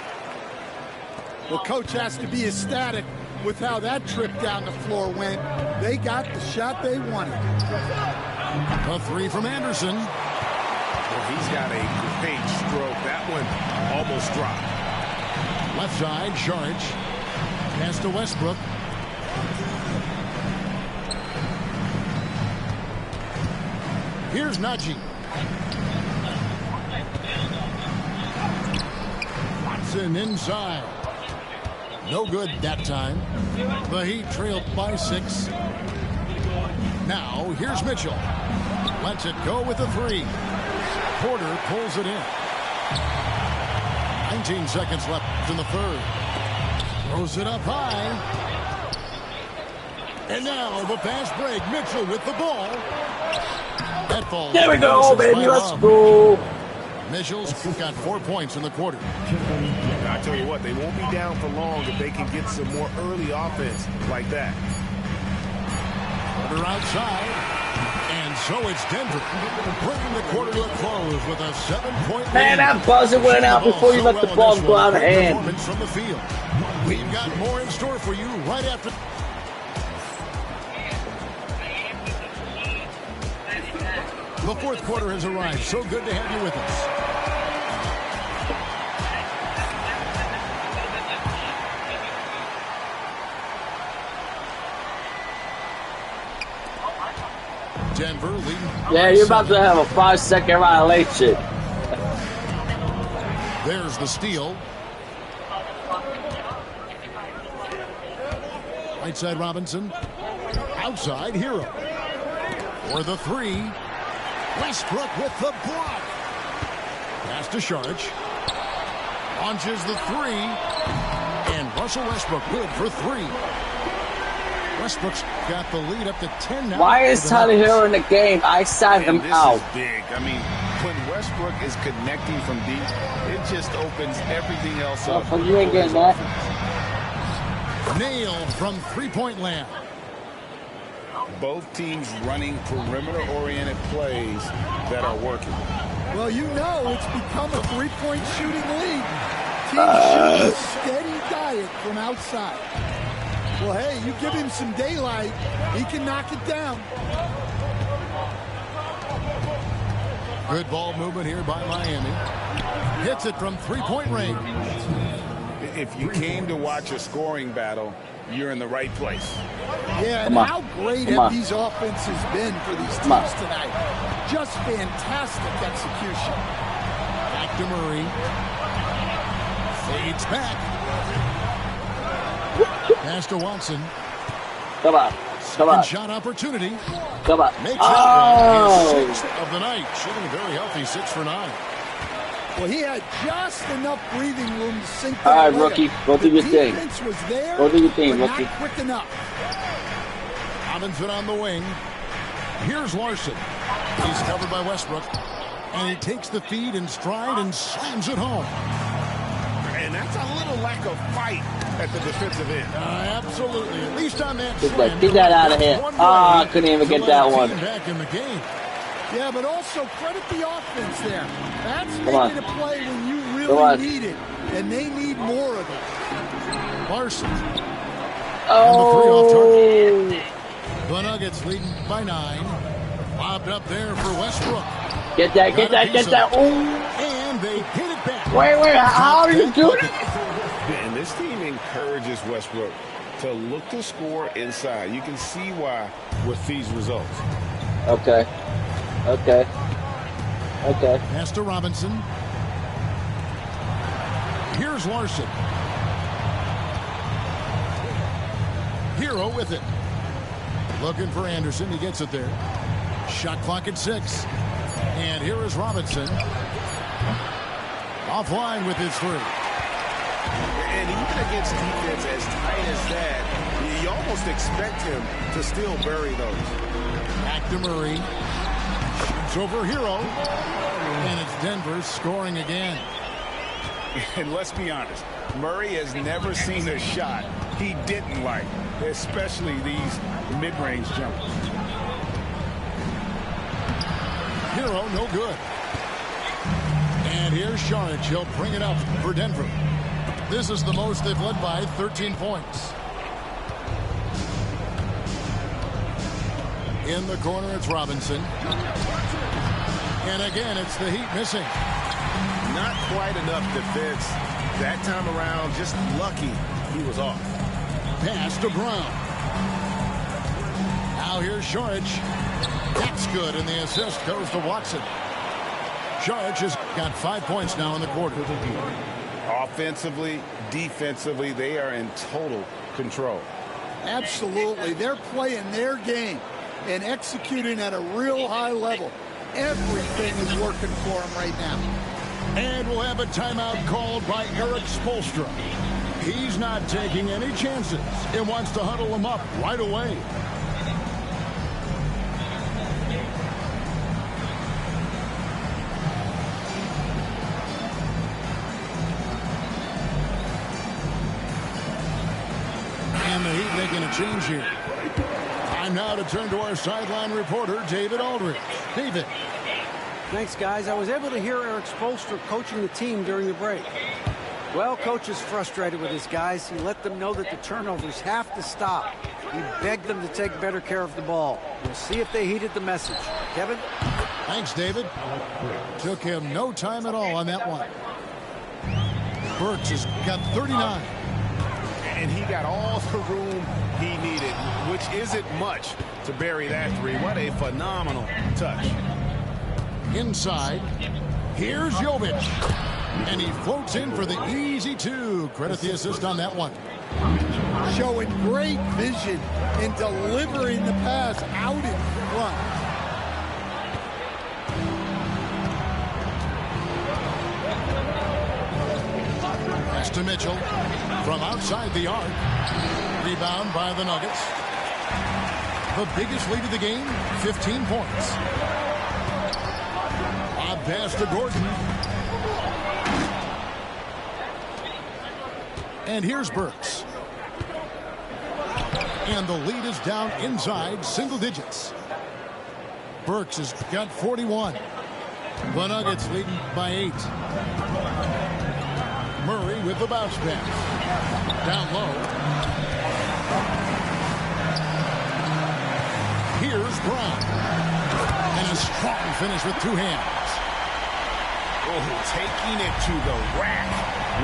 Well, Coach has to be ecstatic with how that trip down the floor went. They got the shot they wanted. A three from Anderson. Well, he's got a great stroke. That one almost dropped. Left side, Saric. Pass to Westbrook. Here's Najee. Watson inside. No good that time. The Heat trailed by 6. Now, here's Mitchell. Lets it go with the 3. Porter pulls it in. 19 seconds left in the third. Throws it up high. And now the fast break. Mitchell with the ball. That falls. There we go, baby. Let's go. Mitchell's got 4 points in the quarter. I tell you what, they won't be down for long if they can get some more early offense like that. Porter outside. And so it's Denver bringing the quarter to a close with a 7-point lead. Man, that buzzer went out before you let the ball go out of hand. From the field. We've got more in store for you right after. The fourth quarter has arrived. So good to have you with us. Denver leading. Yeah, you're about to have a 5-second violation. There's the steal. Right side Robinson. Outside Hero. For the 3. Westbrook with the block. Pass to Saric. Launches the 3. And Russell Westbrook good for 3. Westbrook's got the lead up to 10 now. Why is Tyler Hero in the game? I sat him out. This is big. I mean, when Westbrook is connecting from deep, it just opens everything else up. Oh, you ain't getting that. Nailed from three-point land. Both teams running perimeter-oriented plays that are working. Well, you know it's become a three-point shooting league. Teams shoot a steady diet from outside. Well, hey, you give him some daylight, he can knock it down. Good ball movement here by Miami. Hits it from three-point range. If you came to watch a scoring battle, you're in the right place. Yeah, and how great have these offenses been for these teams tonight? Just fantastic execution. Back to Murray. Fades back. Pass to Watson. Come on. Come on. Shot opportunity. Come on. Makes that his 6th of the night. Shooting very healthy, 6 for 9. Well, he had just enough breathing room to sink that. All right, rookie. Go do your thing. Was there, go do your thing, rookie. Not quick enough. Robinson on the wing. Here's Larson. He's covered by Westbrook. And he takes the feed in stride and slams it home. And that's a little lack of fight at the defensive end. Absolutely. At least on that slam. Get that out of here. I couldn't even get that one. Back in the game. Yeah, but also credit the offense there. That's making a play when you really need it. And they need more of it. Larson. Oh. The Nuggets leading by 9. Lobbed up there for Westbrook. Get that, get that, get that. Oh. And they hit it back. Wait, how are you doing it? And this team encourages Westbrook to look to score inside. You can see why with these results. Okay. Pass to Robinson. Here's Larson. Hero with it. Looking for Anderson. He gets it there. Shot clock at 6. And here is Robinson. Offline with his 3. And even against defense as tight as that, you almost expect him to still bury those. Back to Murray. Shoots over Hero. And it's Denver scoring again. And let's be honest, Murray has never seen a shot he didn't like, especially these mid-range jumpers. Hero, no good. And here's Saric. He'll bring it up for Denver. This is the most they've led by, 13 points. In the corner, it's Robinson. And again, it's the Heat missing. Not quite enough defense that time around. Just lucky he was off. Pass to Brown. Now here's Saric. That's good, and the assist goes to Watson. Saric has got 5 points now in the quarter. Offensively, defensively, they are in total control. Absolutely. They're playing their game and executing at a real high level. Everything is working for them right now. And we'll have a timeout called by Erik Spoelstra. He's not taking any chances and wants to huddle them up right away. And the Heat making a change here. Time now to turn to our sideline reporter, David Aldridge. David. Thanks, guys. I was able to hear Erik Spoelstra coaching the team during the break. Well, coach is frustrated with his guys. He let them know that the turnovers have to stop. He begged them to take better care of the ball. We'll see if they heeded the message. Kevin? Thanks, David. Took him no time at all on that one. Burks has got 39. And he got all the room he needed, which isn't much to bury that three. What a phenomenal touch. Inside, here's Jovic. And he floats in for the easy two. Credit the assist on that one. Showing great vision in delivering the pass out in front. Pass to Mitchell from outside the arc. Rebound by the Nuggets. The biggest lead of the game, 15 points. Lob pass to Gordon. And here's Burks. And the lead is down inside single digits. Burks has got 41. The Nuggets leading by 8. Murray with the bounce pass. Down low. Here's Brown. And a strong finish with 2 hands. Oh, taking it to the rack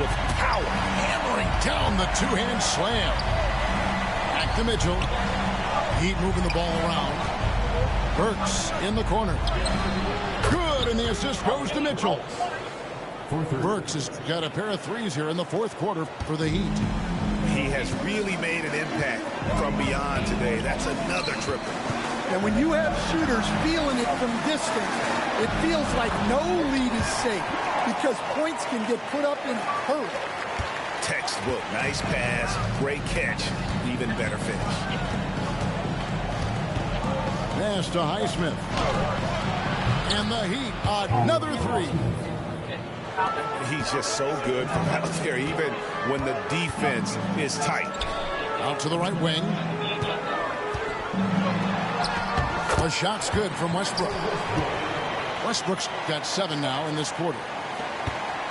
with power. Hammering down the 2-hand slam. Back to Mitchell. Heat moving the ball around. Burks in the corner. Good, and the assist goes to Mitchell. Burks has got a pair of threes here in the fourth quarter for the Heat. He has really made an impact from beyond today. That's another triple. And when you have shooters feeling it from distance, it feels like no lead is safe because points can get put up in a hurry. Textbook, nice pass, great catch, even better finish. Pass to Highsmith. And the Heat, another three. He's just so good from out there, even when the defense is tight. Out to the right wing. The shot's good from Westbrook. Westbrook's got 7 now in this quarter.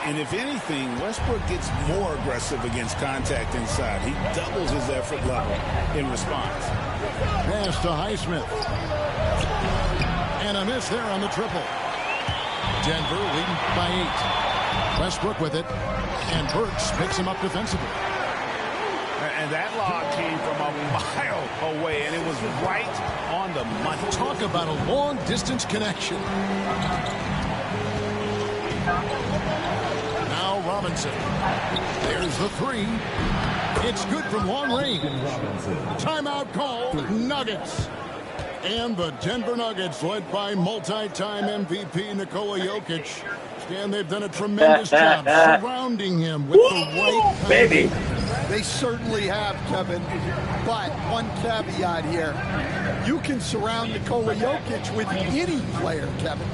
And if anything, Westbrook gets more aggressive against contact inside. He doubles his effort level in response. Pass to Highsmith. And a miss there on the triple. Denver leading by 8. Westbrook with it. And Burks picks him up defensively. And that lob came from a mile away, and it was right on the money. Talk about a long-distance connection. Now Robinson. There's the 3. It's good from long range. Timeout called, Nuggets. And the Denver Nuggets, led by multi-time MVP Nikola Jokic. And they've done a tremendous job surrounding him with the right baby. They certainly have, Kevin. But one caveat here, you can surround Nikola Jokic with any player, Kevin,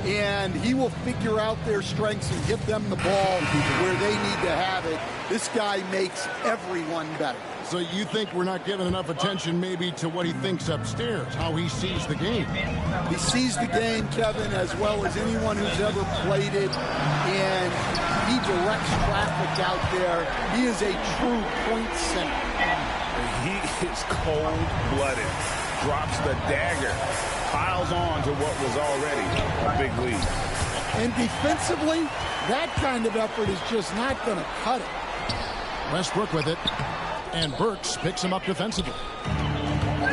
and he will figure out their strengths and get them the ball where they need to have it. This guy makes everyone better. So you think we're not giving enough attention maybe to what he thinks upstairs, how he sees the game? He sees the game, Kevin, as well as anyone who's ever played it, and he directs traffic out there. He is a true point center. He is cold-blooded, drops the dagger, piles on to what was already a big lead. And defensively, that kind of effort is just not going to cut it. Westbrook with it, and Burks picks him up defensively.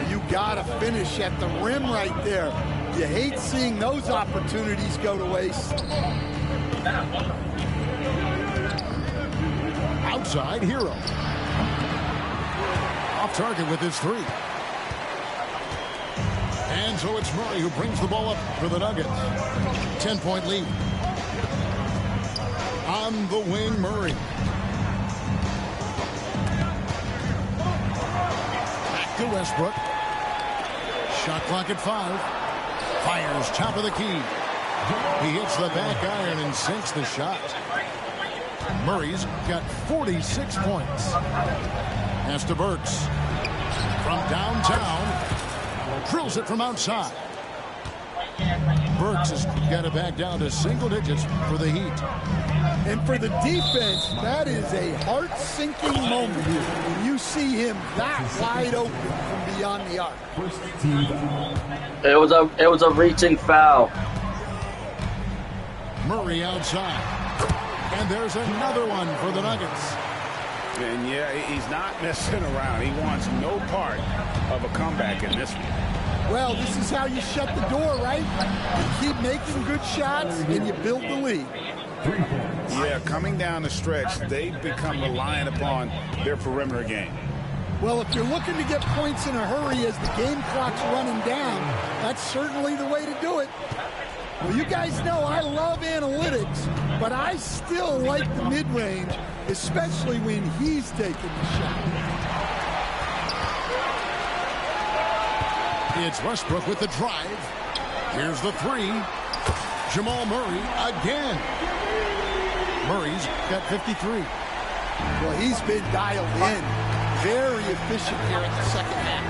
You got to finish at the rim right there. You hate seeing those opportunities go to waste. Outside, Hero. Off target with his three. And so it's Murray who brings the ball up for the Nuggets. 10-point lead. On the wing, Murray. Back to Westbrook. Shot clock at 5. Fires top of the key. He hits the back iron and sinks the shot. Murray's got 46 points. Pass to Burks. From downtown. Drills it from outside. Burks has got it back down to single digits for the Heat. And for the defense, that is a heart-sinking moment when you see him that wide open from beyond the arc. It was a reaching foul. Murray outside. And there's another one for the Nuggets. And yeah, he's not messing around. He wants no part of a comeback in this one. Well, this is how you shut the door, right? You keep making good shots and you build the lead. Yeah, coming down the stretch, they've become reliant upon their perimeter game. Well, if you're looking to get points in a hurry as the game clock's running down, that's certainly the way to do it. Well, you guys know I love analytics, but I still like the mid-range, especially when he's taking the shot. It's Westbrook with the drive. Here's the three. Jamal Murray again. Murray's got 53. Well, he's been dialed in. Very efficient here in the second half.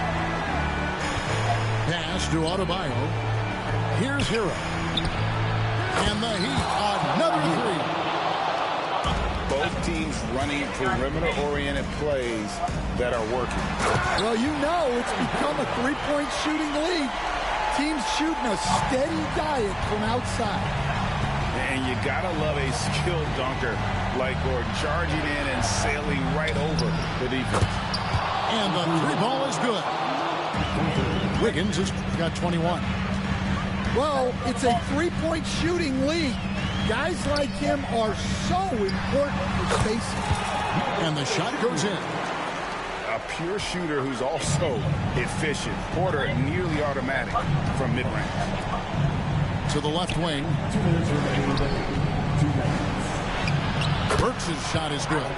Pass to Adebayo. Here's Hero. And the Heat, another three. Both teams running perimeter-oriented plays that are working. Well, you know it's become a three-point shooting league. Teams shooting a steady diet from outside. And you gotta love a skilled dunker like Gordon, charging in and sailing right over the defense. And the three ball is good. Wiggins has got 21. Well, it's a three-point shooting league. Guys like him are so important for spacing. And the shot goes in. A pure shooter who's also efficient. Porter nearly automatic from mid-range. To the left wing. Burks' shot is good.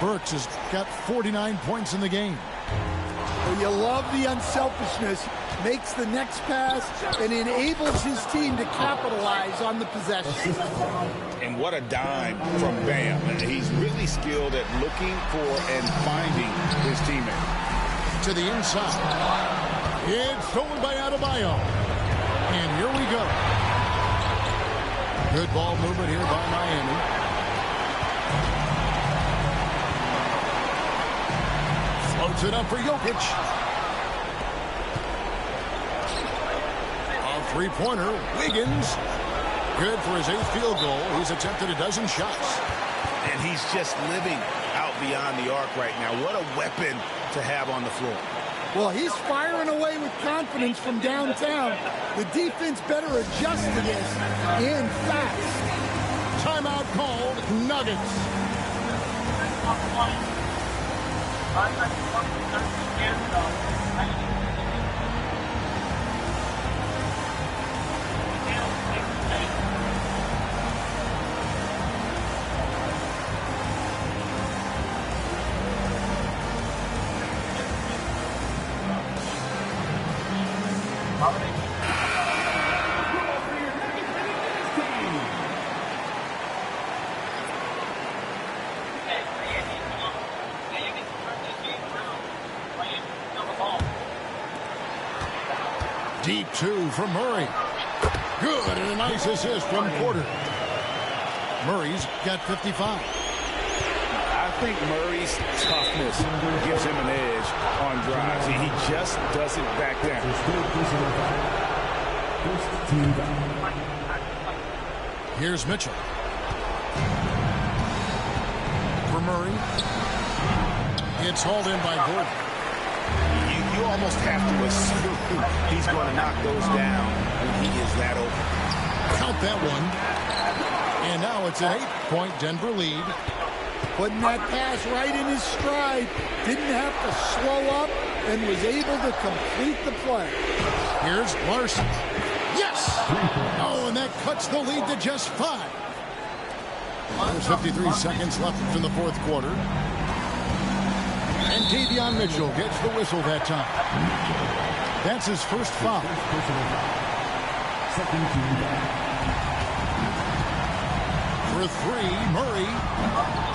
Burks has got 49 points in the game. Well, you love the unselfishness. Makes the next pass and enables his team to capitalize on the possession. And what a dime from Bam. He's really skilled at looking for and finding his teammate. To the inside. It's stolen by Adebayo. And here we go. Good ball movement here by Miami. Floats it up for Jokic. Three-pointer, Wiggins. Good for his 8th field goal. He's attempted a dozen shots. And he's just living out beyond the arc right now. What a weapon to have on the floor. Well, he's firing away with confidence from downtown. The defense better adjust to this and fast. Timeout called, Nuggets. 2 from Murray. Good, and a nice assist from Porter. Murray's got 55. I think Murray's toughness gives him an edge on drives. He just doesn't back down. Here's Mitchell. For Murray. It's hauled in by Gordon. You almost have to assume he's going to knock those down when he is that open. Count that one. And now it's an 8-point Denver lead. Putting that pass right in his stride. Didn't have to slow up and was able to complete the play. Here's Larson. Yes! Oh, and that cuts the lead to just 5. There's 53 seconds left in the fourth quarter. And Davion Mitchell gets the whistle that time. That's his first foul. Second team foul. For 3, Murray.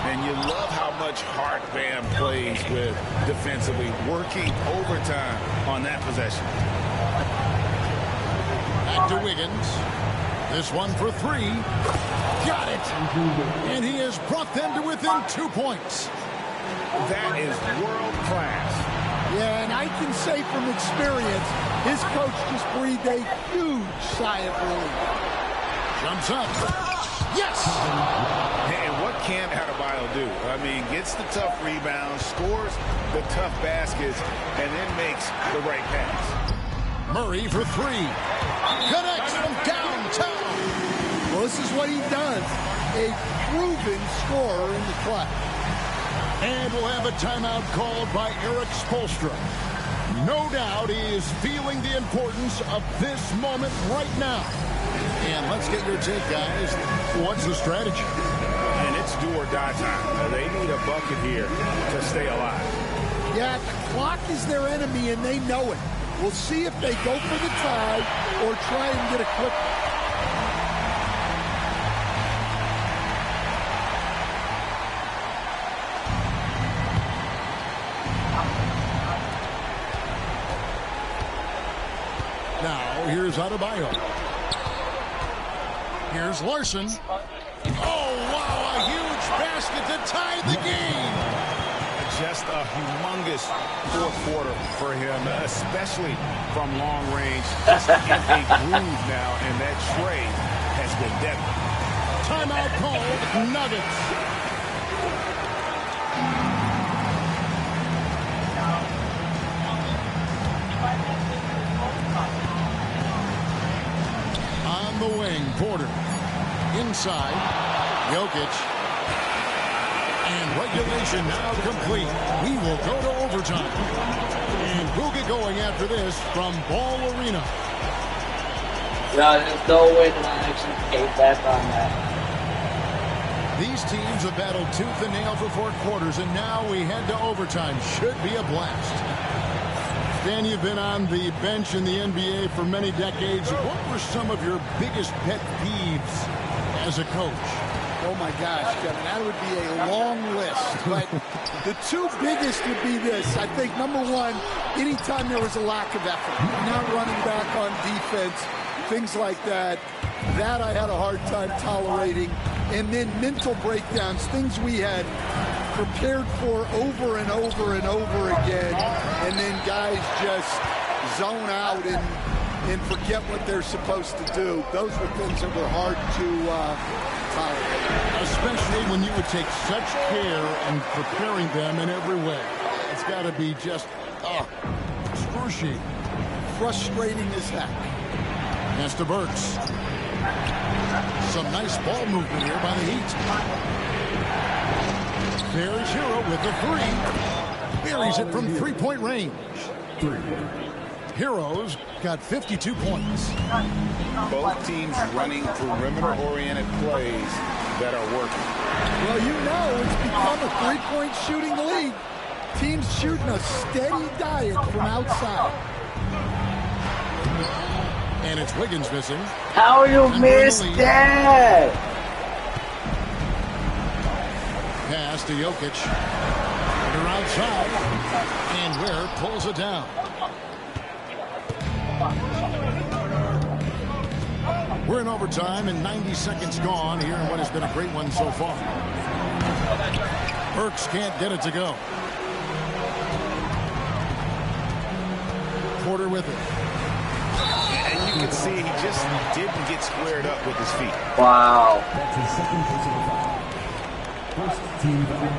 And you love how much heart Bam plays with defensively, working overtime on that possession. Back to Wiggins. This one for 3. Got it. And he has brought them to within 2 points. That is world class. Yeah, and I can say from experience, his coach just breathed a huge sigh of relief. Jumps up. Yes! And what can Adebayo do? I mean, gets the tough rebounds, scores the tough baskets, and then makes the right pass. Murray for 3. Connects from downtown. Well, this is what he does. A proven scorer in the clutch. And we'll have a timeout called by Eric Spoelstra. No doubt he is feeling the importance of this moment right now. And let's get your take, guys. What's the strategy? And it's do or die time. They need a bucket here to stay alive. Yeah, the clock is their enemy, and they know it. We'll see if they go for the tie or try and get a quick. Now, here's Adebayo. Here's Larson. Oh, wow, a huge basket to tie the game. Just a humongous fourth quarter for him, especially from long range. Just in a groove now, and that trade has been deadly. Timeout called, Nuggets. On the wing, Porter. Inside, Jokic. And regulation now complete. We will go to overtime. And we'll get going after this from Ball Arena. Yeah, there's no way that I actually came back on that. These teams have battled tooth and nail for 4 quarters, and now we head to overtime. Should be a blast. Stan, you've been on the bench in the NBA for many decades. What were some of your biggest pet peeves as a coach? Oh, my gosh, Kevin, that would be a long list. But the 2 biggest would be this. I think, number 1, anytime there was a lack of effort, not running back on defense, things like that, that I had a hard time tolerating. And then mental breakdowns, things we had prepared for over and over and over again, and then guys just zone out and forget what they're supposed to do. Those were things that were hard to tolerate. Especially when you would take such care in preparing them in every way. It's got to be just excruciating. Frustrating as heck. Pass to Burks. Some nice ball movement here by the Heat. There's Hero with the 3. Buries it from 3-point range. Hero's got 52 points. Both teams running perimeter-oriented plays that are working. Well, you know, it's become a 3-point shooting league. Teams shooting a steady diet from outside. And it's Wiggins missing. How you missed that? Pass to Jokic. They're outside. And Ware pulls it down. We're in overtime and 90 seconds gone here in what has been a great one so far. Burks can't get it to go. Porter with it. And you can see he just didn't get squared up with his feet. Wow. That's his second personal foul. First team foul.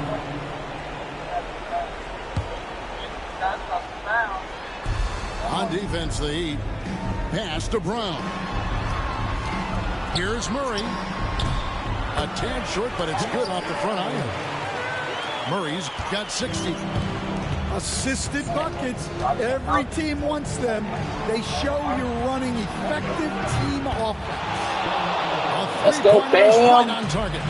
On defense, the Heat. Pass to Brown. Here's Murray. A tad short, but it's good off the front iron. Murray's got 60. Assisted buckets. Every team wants them. They show you're running effective team offense. Let's go, Bam. Right on target.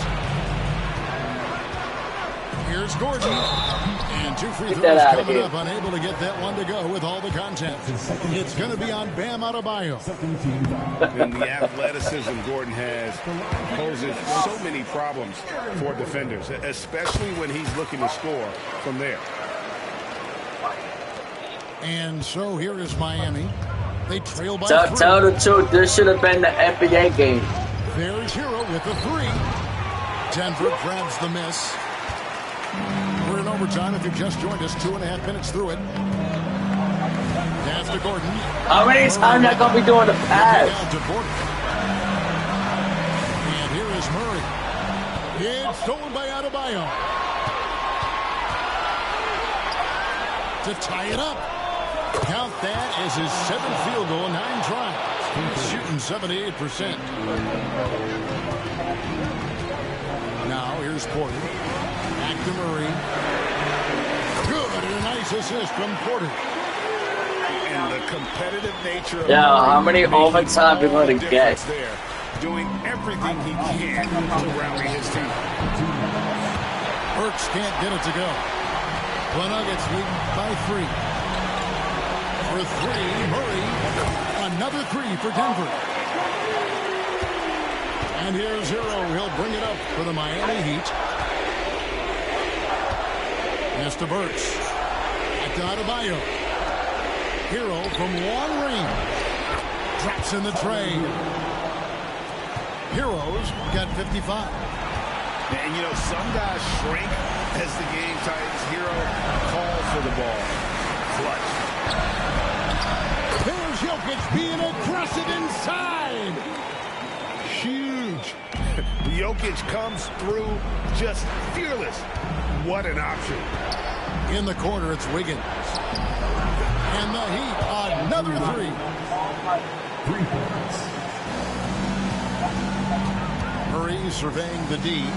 Here's Gordon. And 2 free throws coming up. Unable to get that one to go with all the contact. It's going to be on Bam Adebayo. And the athleticism Gordon has poses so many problems for defenders, especially when he's looking to score from there. And so here is Miami. They trail by 3. Tell the truth, this should have been the NBA game. There's Hero with the 3. Denver grabs the miss. We're in overtime. If you've just joined us, 2.5 minutes through it. Pass to Gordon. How many times am I going to be doing the pass? And here is Murray. It's stolen by Adebayo. To tie it up. Count that as his 7th field goal, 9 tries. He's shooting 78%. Now here's Porter. Back to Murray. Good, and a nice assist from Porter. And the competitive nature of how many overtime are we going to get? There, doing everything he can to rally his team. Burks can't get it to go. The Nuggets lead by 3. For 3, Murray. Another 3 for Denver. And here's Hero. He'll bring it up for the Miami Heat. Pass to Burks. Back to Adebayo. Hero from long range. Drops in the tray. Hero's got 55. And, you know, some guys shrink as the game tightens. Hero calls for the ball. Clutch. There's Jokic being aggressive inside. Huge. Jokic comes through just fearless. What an option. In the corner, it's Wiggins. And the Heat, another 3. 3 points. Murray surveying the D.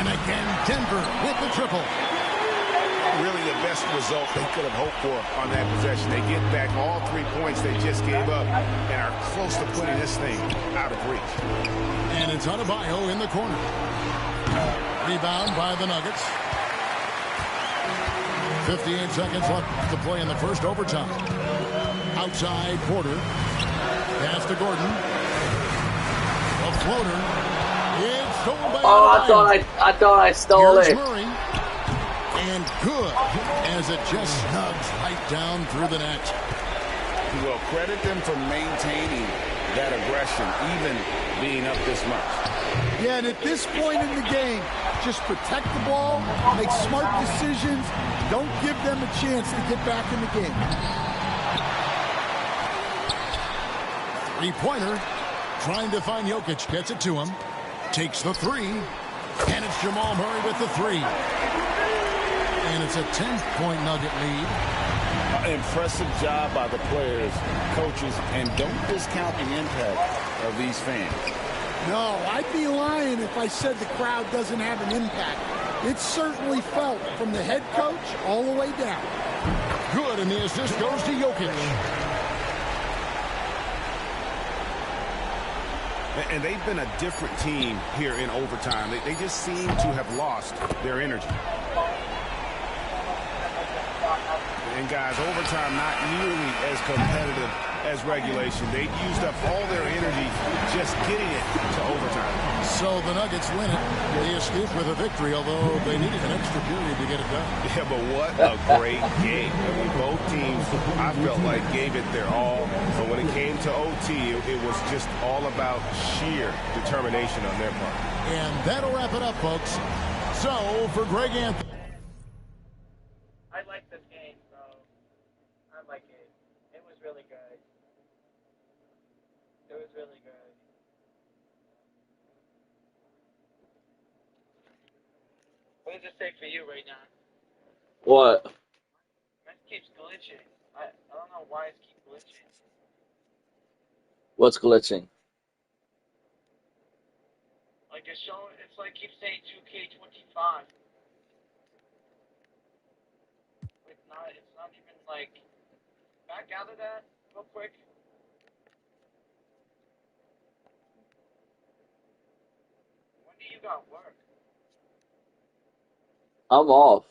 And again, Denver with the triple. Really the best result they could have hoped for on that possession. They get back all 3 points they just gave up and are close to putting this thing out of reach. And it's Adebayo in the corner. Rebound by the Nuggets. 58 seconds left to play in the first overtime. Outside Porter. Pass to Gordon. A floater. It's stolen by Adebayo. I thought I stole Here's it. Murray. And good as it just snugs right down through the net. Well, credit them for maintaining that aggression, even being up this much. Yeah, and at this point in the game, just protect the ball, make smart decisions, don't give them a chance to get back in the game. 3-pointer, trying to find Jokic, gets it to him, takes the 3, and it's Jamal Murray with the 3. And it's a 10-point Nugget lead. Impressive job by the players, coaches, and don't discount the impact of these fans. No, I'd be lying if I said the crowd doesn't have an impact. It's certainly felt from the head coach all the way down. Good, and the assist goes to Jokic. And they've been a different team here in overtime. They just seem to have lost their energy. And guys, overtime not nearly as competitive as regulation. They used up all their energy just getting it to overtime. So the Nuggets win it. They escape with a victory, although they needed an extra period to get it done. Yeah, but what a great game. I mean, both teams, I felt like, gave it their all. But when it came to OT, it was just all about sheer determination on their part. And that'll wrap it up, folks. So, for Greg Anthony. I like this game, so I like it. It was really good. It was really good. What does it say for you right now? What? Mine keeps glitching. I don't know why it keeps glitching. What's glitching? Like it's like keeps saying 2K25. It's not even like, back out of that real quick. When do you got work? I'm off.